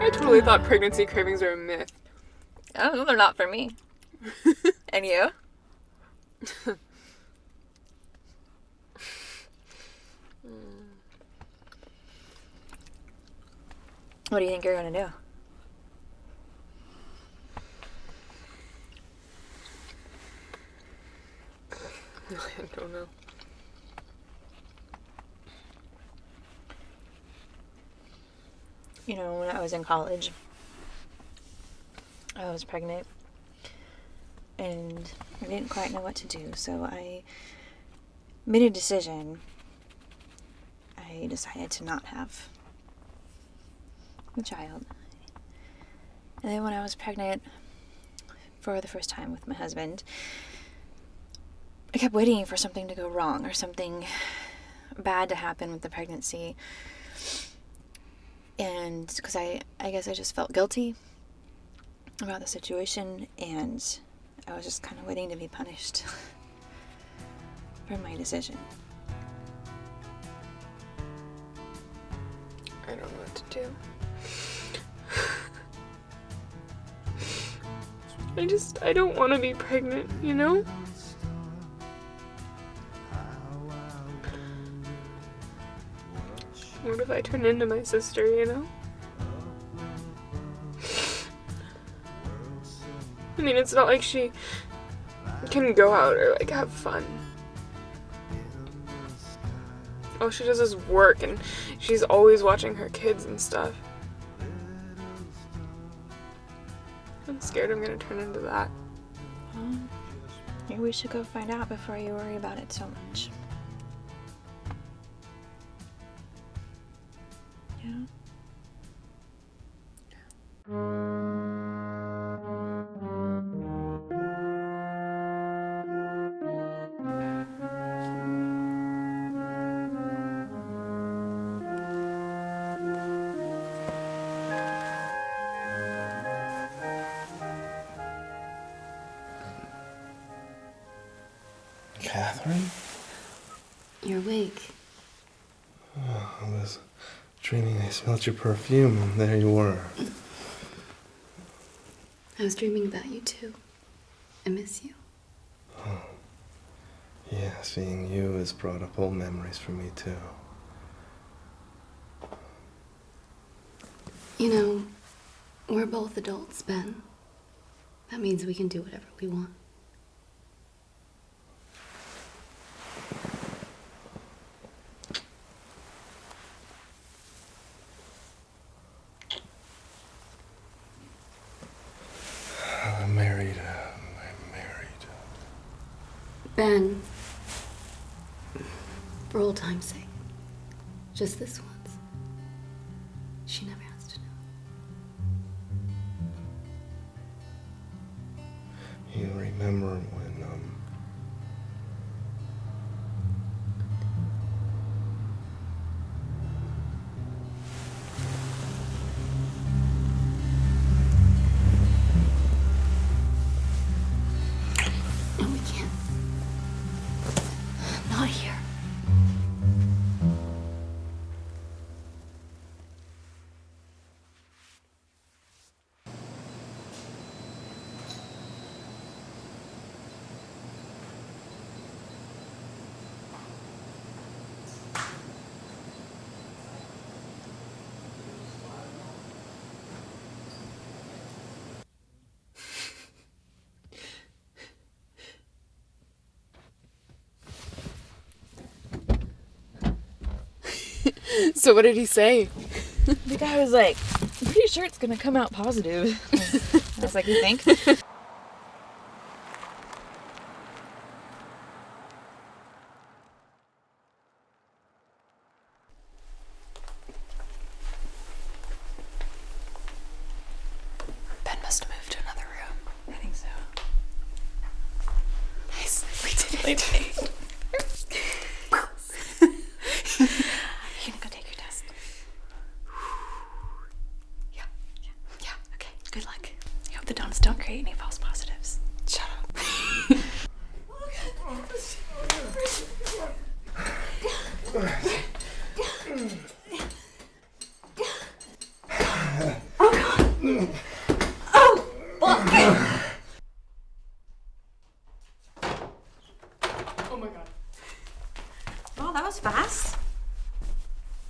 [SPEAKER 2] I totally thought pregnancy cravings were a myth.
[SPEAKER 5] Oh, they're not for me. And you? What do you think you're gonna do?
[SPEAKER 2] I don't know.
[SPEAKER 5] You know, when I was in college, I was pregnant and I didn't quite know what to do, so I made a decision. I decided to not have a child. And then when I was pregnant for the first time with my husband, I kept waiting for something to go wrong or something bad to happen with the pregnancy. And because I guess I just felt guilty about the situation, and I was just kind of waiting to be punished for my decision.
[SPEAKER 2] I don't know what to do. I don't want to be pregnant, you know? What if I turn into my sister, you know? I mean, it's not like she can go out or, like, have fun. All she does is work, and she's always watching her kids and stuff. I'm scared I'm gonna turn into that.
[SPEAKER 5] Maybe we should go find out before you worry about it so much. Yeah?
[SPEAKER 3] Catherine?
[SPEAKER 6] You're awake.
[SPEAKER 3] Oh, I was dreaming I smelled your perfume, and there you were.
[SPEAKER 6] I was dreaming about you too. I miss you.
[SPEAKER 3] Oh. Yeah, seeing you has brought up old memories for me too.
[SPEAKER 6] You know, we're both adults, Ben. That means we can do whatever we want.
[SPEAKER 3] I'm married.
[SPEAKER 6] Ben, for old time's sake, just this once. She never has to know.
[SPEAKER 3] You remember when,
[SPEAKER 6] No, we can't. Not here.
[SPEAKER 2] So what did he say?
[SPEAKER 5] The guy was like, I'm pretty sure it's gonna come out positive. I was like, you think?
[SPEAKER 2] Ben must have moved to another room.
[SPEAKER 5] I think so.
[SPEAKER 2] Nice. We did it.
[SPEAKER 5] You gonna go take your test? Yeah. Okay. Good luck. I hope the donuts don't create any false positives.
[SPEAKER 2] Shut up. Oh my god.
[SPEAKER 5] Oh, that was fast.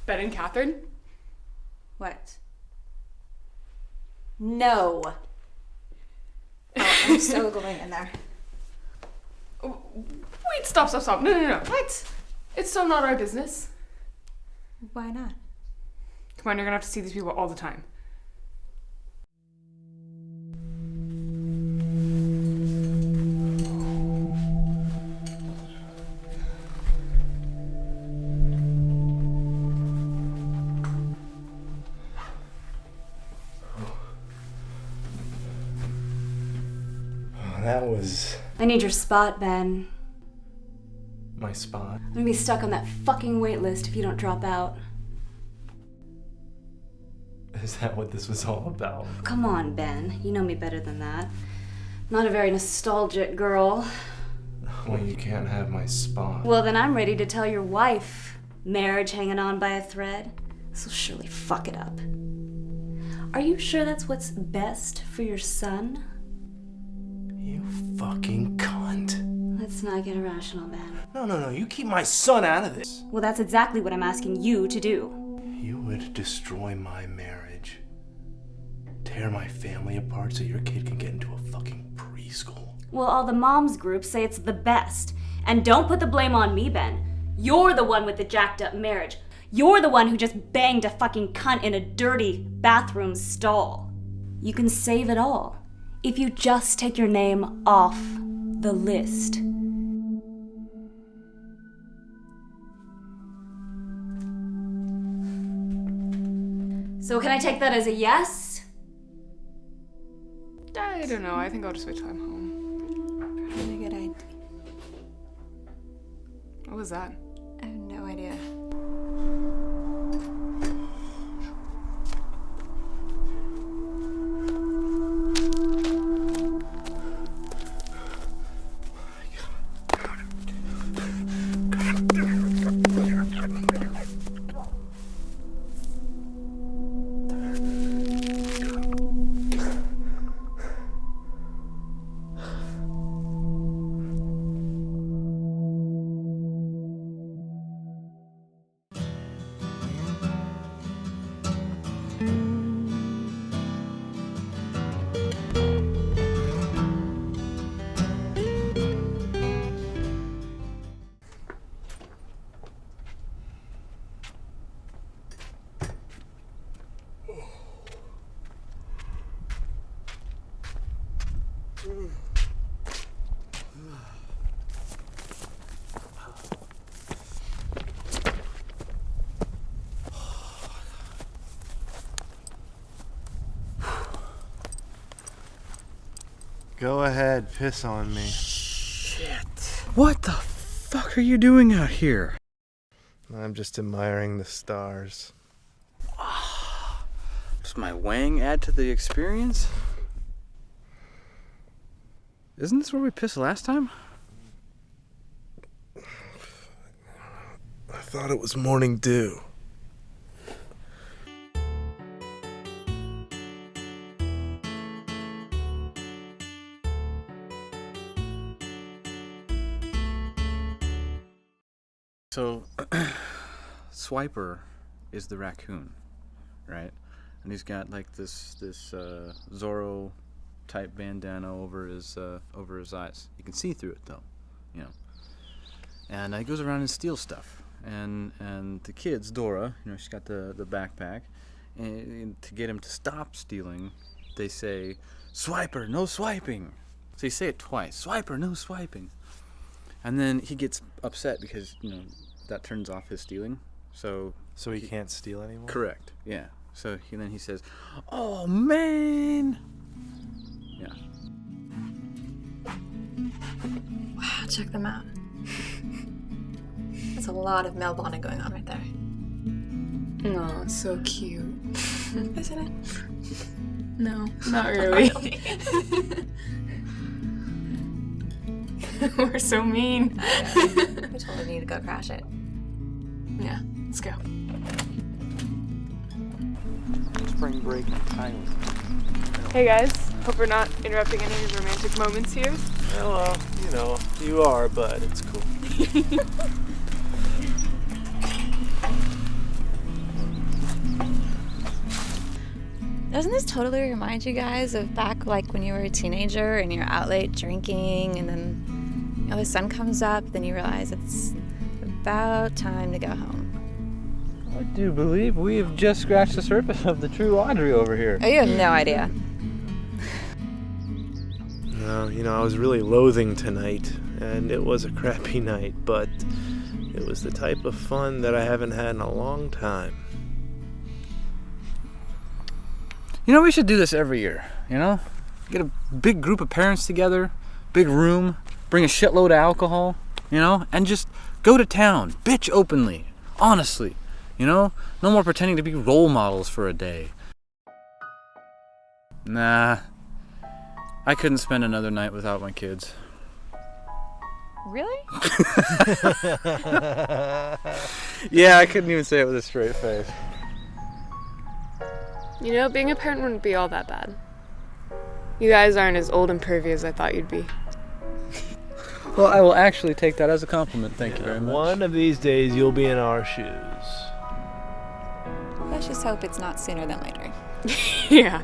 [SPEAKER 2] Ben and Catherine?
[SPEAKER 5] What? No. Oh, I'm so going in there.
[SPEAKER 2] Wait, stop. No.
[SPEAKER 5] What?
[SPEAKER 2] It's still not our business.
[SPEAKER 5] Why not?
[SPEAKER 2] Come on, you're gonna have to see these people all the time.
[SPEAKER 3] that was
[SPEAKER 10] I need your spot, Ben.
[SPEAKER 3] my spot.
[SPEAKER 10] I'm gonna be stuck on that fucking wait list if you don't drop out.
[SPEAKER 3] Is that what this was all about?
[SPEAKER 10] Come on, Ben. You know me better than that. Not a very nostalgic girl.
[SPEAKER 3] Well, you can't have my spot.
[SPEAKER 10] Well, then I'm ready to tell your wife. Marriage hanging on by a thread. This'll surely fuck it up. Are you sure that's what's best for your son?
[SPEAKER 3] You fucking cunt.
[SPEAKER 10] Let's not get irrational, Ben.
[SPEAKER 3] No, you keep my son out of this.
[SPEAKER 10] Well, that's exactly what I'm asking you to do.
[SPEAKER 3] You would destroy my marriage. Tear
[SPEAKER 12] tear my family apart so your kid can get into a fucking preschool.
[SPEAKER 10] Well, all the moms groups say it's the best. And don't put the blame on me, Ben. You're the one with the jacked up marriage. You're the one who just banged a fucking cunt in a dirty bathroom stall. You can save it all if you just take your name off the list. So can I take that as a yes?
[SPEAKER 2] I don't know. I think I'll just wait till I'm home.
[SPEAKER 5] Probably a good idea.
[SPEAKER 2] What was that?
[SPEAKER 5] I have no idea.
[SPEAKER 3] Go ahead, piss on me.
[SPEAKER 11] Shit. What the fuck are you doing out here?
[SPEAKER 3] I'm just admiring the stars.
[SPEAKER 11] Does my wang add to the experience? Isn't this where we pissed last time?
[SPEAKER 3] I thought it was morning dew.
[SPEAKER 11] So, Swiper is the raccoon, right? And he's got like this Zorro type bandana over his eyes. You can see through it though, you know. And he goes around and steals stuff. And the kids, Dora, you know, she's got the backpack, and to get him to stop stealing, they say, "Swiper, no swiping." So you say it twice, "Swiper, no swiping." And then he gets upset because, you know, that turns off his stealing. So
[SPEAKER 3] he can't steal anymore?
[SPEAKER 11] Correct, yeah. So then he says, "Oh, man!" Yeah.
[SPEAKER 5] Wow, check them out. That's a lot of male bonding going on right there.
[SPEAKER 2] Oh, so cute.
[SPEAKER 5] Isn't it?
[SPEAKER 2] No, not really. We're so mean.
[SPEAKER 5] We totally need to go crash it.
[SPEAKER 2] Yeah, let's go.
[SPEAKER 11] Spring break in Thailand.
[SPEAKER 2] Hey guys, hope we're not interrupting any romantic moments here.
[SPEAKER 3] Well, you know, you are, but it's cool.
[SPEAKER 5] Doesn't this totally remind you guys of back like when you were a teenager and you're out late drinking and then, you know, the sun comes up, then you realize it's about time to go home?
[SPEAKER 11] I do believe we have just scratched the surface of the true Audrey over here.
[SPEAKER 5] Oh, you have no idea.
[SPEAKER 3] No, you know, I was really loathing tonight, and it was a crappy night, but it was the type of fun that I haven't had in a long time.
[SPEAKER 11] You know, we should do this every year, you know? Get a big group of parents together, big room, bring a shitload of alcohol, you know? And just go to town, bitch openly, honestly, you know? No more pretending to be role models for a day. Nah, I couldn't spend another night without my kids.
[SPEAKER 5] Really?
[SPEAKER 11] Yeah, I couldn't even say it with a straight face.
[SPEAKER 2] You know, being a parent wouldn't be all that bad. You guys aren't as old and pervy as I thought you'd be.
[SPEAKER 11] Well, I will actually take that as a compliment. Thank you very much.
[SPEAKER 3] One of these days, you'll be in our shoes.
[SPEAKER 5] Let's just hope it's not sooner than later.
[SPEAKER 2] Yeah.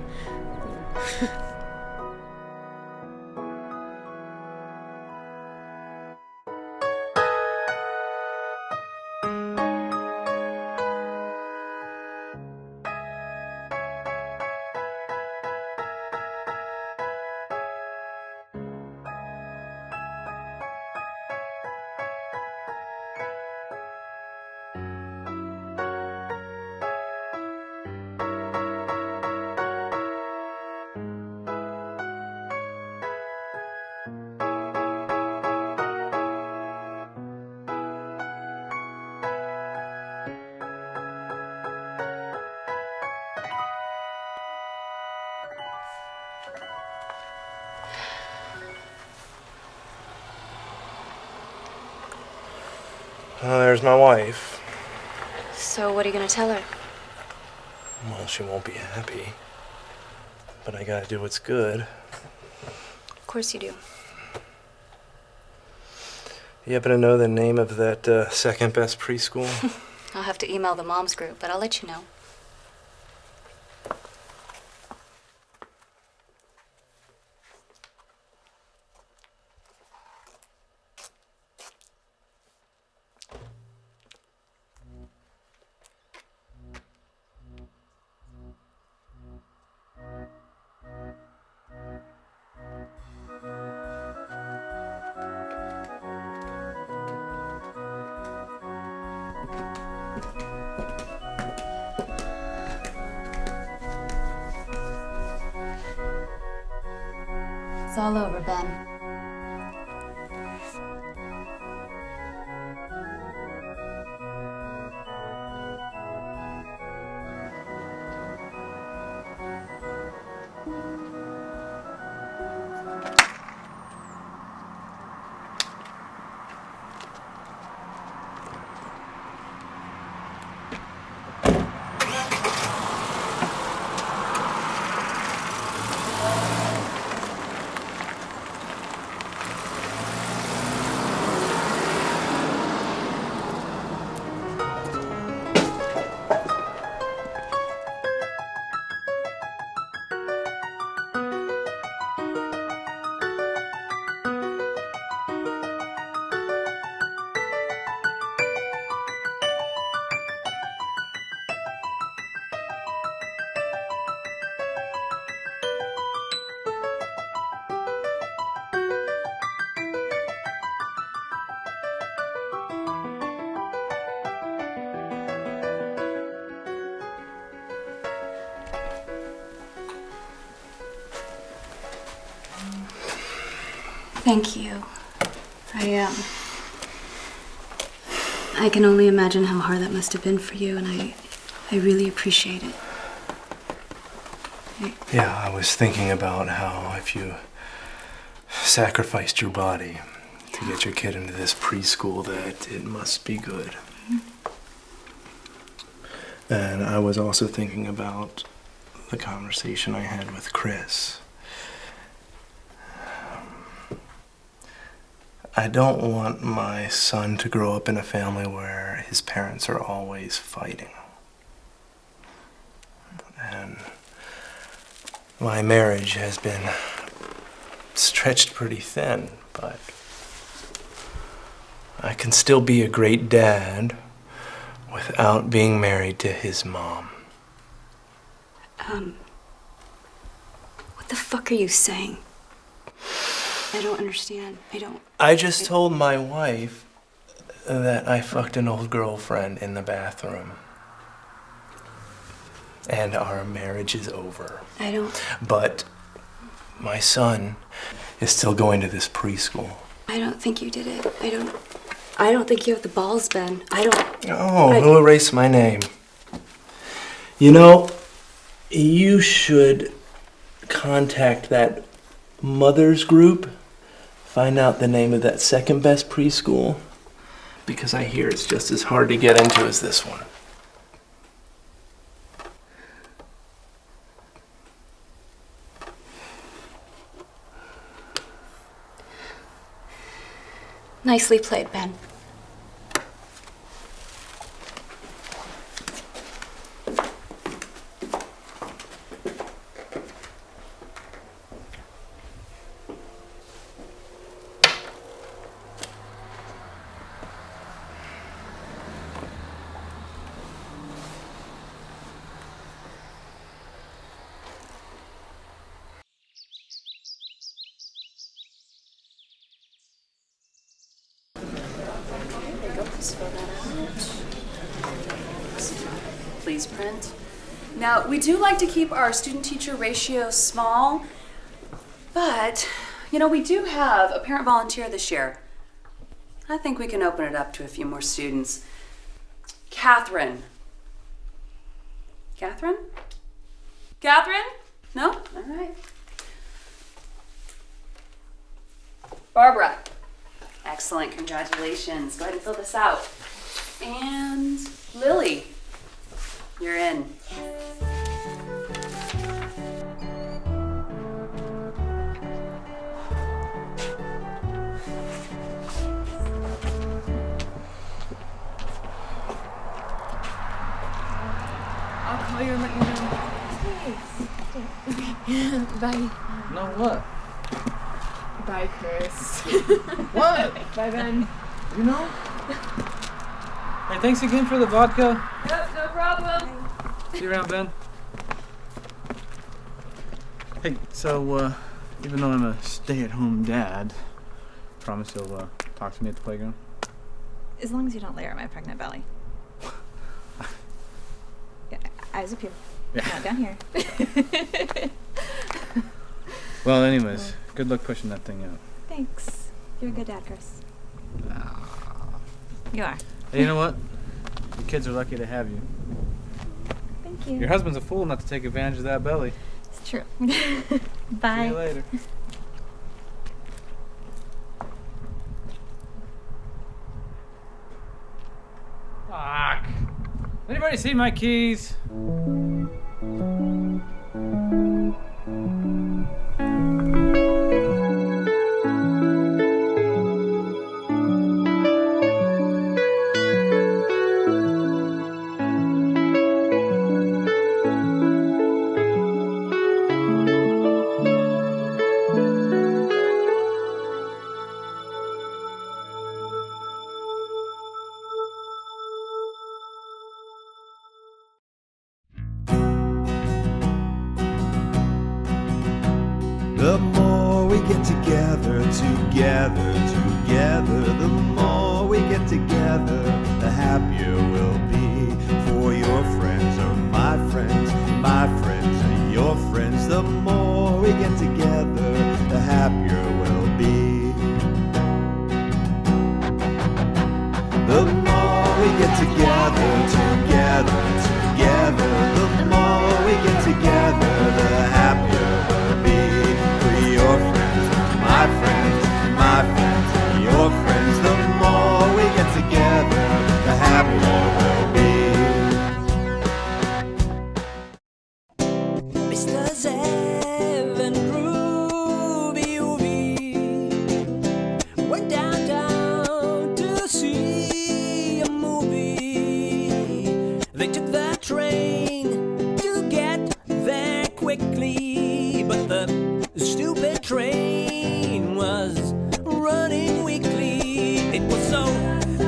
[SPEAKER 3] There's my wife.
[SPEAKER 10] So what are you gonna tell her?
[SPEAKER 3] Well, she won't be happy. But I gotta do what's good.
[SPEAKER 10] Of course you do.
[SPEAKER 3] You happen to know the name of that second best preschool?
[SPEAKER 10] I'll have to email the moms group, but I'll let you know. It's all over, Ben. Thank you. I can only imagine how hard that must have been for you, and I really appreciate it.
[SPEAKER 3] Yeah, I was thinking about how if you sacrificed your body to get your kid into this preschool, that it must be good. And I was also thinking about the conversation I had with Chris. I don't want my son to grow up in a family where his parents are always fighting. And my marriage has been stretched pretty thin, but I can still be a great dad without being married to his mom.
[SPEAKER 10] What the fuck are you saying? I don't understand.
[SPEAKER 3] I just told my wife that I fucked an old girlfriend in the bathroom. And our marriage is over. But my son is still going to this preschool.
[SPEAKER 10] I don't think you did it. I don't think you have the balls, Ben.
[SPEAKER 3] Who erased my name? You know, you should contact that mothers group, find out the name of that second best preschool, because I hear it's just as hard to get into as this one.
[SPEAKER 10] Nicely played, Ben.
[SPEAKER 6] Just fill that out. Please print. Now, we do like to keep our student-teacher ratio small, but, you know, we do have a parent volunteer this year. I think we can open it up to a few more students. Catherine. Catherine? Catherine? No? All right. Barbara. Excellent, congratulations. Go ahead and fill this out. And Lily, you're in.
[SPEAKER 2] I'll call you and let you know. Okay. Bye.
[SPEAKER 11] No, what?
[SPEAKER 2] Bye, Chris.
[SPEAKER 11] What?
[SPEAKER 2] Bye, Ben.
[SPEAKER 11] You know? Hey, thanks again for the vodka.
[SPEAKER 2] Yep, no problem.
[SPEAKER 11] See you around, Ben. Hey, so, even though I'm a stay-at-home dad, promise you'll, talk to me at the playground?
[SPEAKER 5] As long as you don't layer at my pregnant belly. Yeah, eyes up here.
[SPEAKER 11] Yeah.
[SPEAKER 5] Not down here.
[SPEAKER 11] Well, anyways, good luck pushing that thing out.
[SPEAKER 5] Thanks. You're a good dad, Chris. You are.
[SPEAKER 11] Hey, you know what? Your kids are lucky to have you.
[SPEAKER 5] Thank you.
[SPEAKER 11] Your husband's a fool not to take advantage of that belly.
[SPEAKER 5] It's true. Bye.
[SPEAKER 11] See you later. Fuck. Anybody see my keys?
[SPEAKER 1] The more we get together, the more we get together, the happier we'll be. For your friends are my friends are your friends. The more we get together, the happier we'll be. The more we get together, the more we get together, the happier we'll be. For your friends are my friends are your friends. The more we get together, the happier we'll be.
[SPEAKER 14] Mr. Zev and Ruby went downtown to see a movie. They took the train to get there quickly, but the stupid train was running weakly. It was so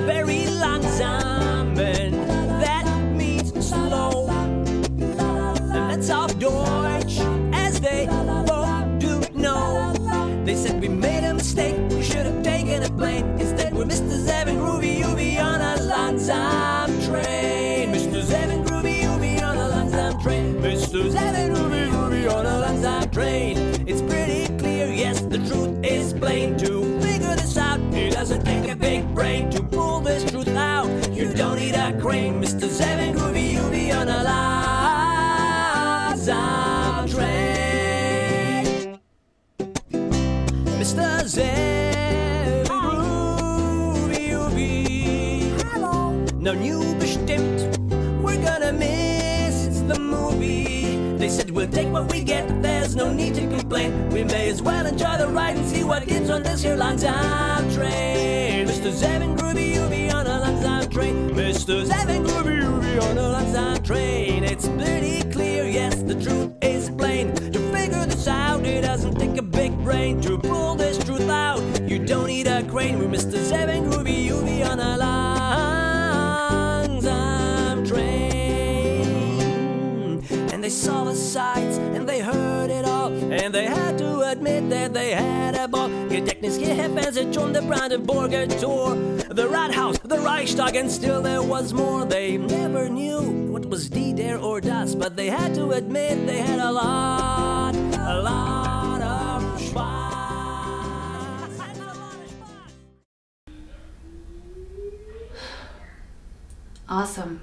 [SPEAKER 14] very lonesome, and that means slow. And that's off Deutsch, as they both do know. They said we made a mistake, we should have taken a plane. Instead we're Mr. Zev and Groovy on a lonesome train. Mr. Zev and Groovy on a lonesome train. Mr. Zev and Groovy on a lonesome train. It's pretty clear, yes, the truth is plain. To figure this out, it doesn't take a big brain. To pull this truth out, you don't need a crane. Mr. Zev and Groovy on a lonesome train. Mr. Zev and Groovy. Now you bestimmt, we're gonna miss the movie. They said we'll take what we get, there's no need to complain. We may as well enjoy the ride and see what gives on this here lonesome train. Mr. Zev and Groovy on a lonesome train. Mr. Zev and Groovy on a lonesome train. It's pretty clear, yes, the truth is plain. To figure this out, it doesn't take a big brain. To pull this truth out, you don't need a crane. We're Mr. Zev and Groovy on a lonesome train. And they saw the sights and they heard it all. And they had to admit that they had a ball. Gedächtnis gefangen from the Brandenburger Tor, the Rathaus, the Reichstag, and still there was more. They never knew what was D there or das, but they had to admit they had a lot of Spaß.
[SPEAKER 2] Awesome.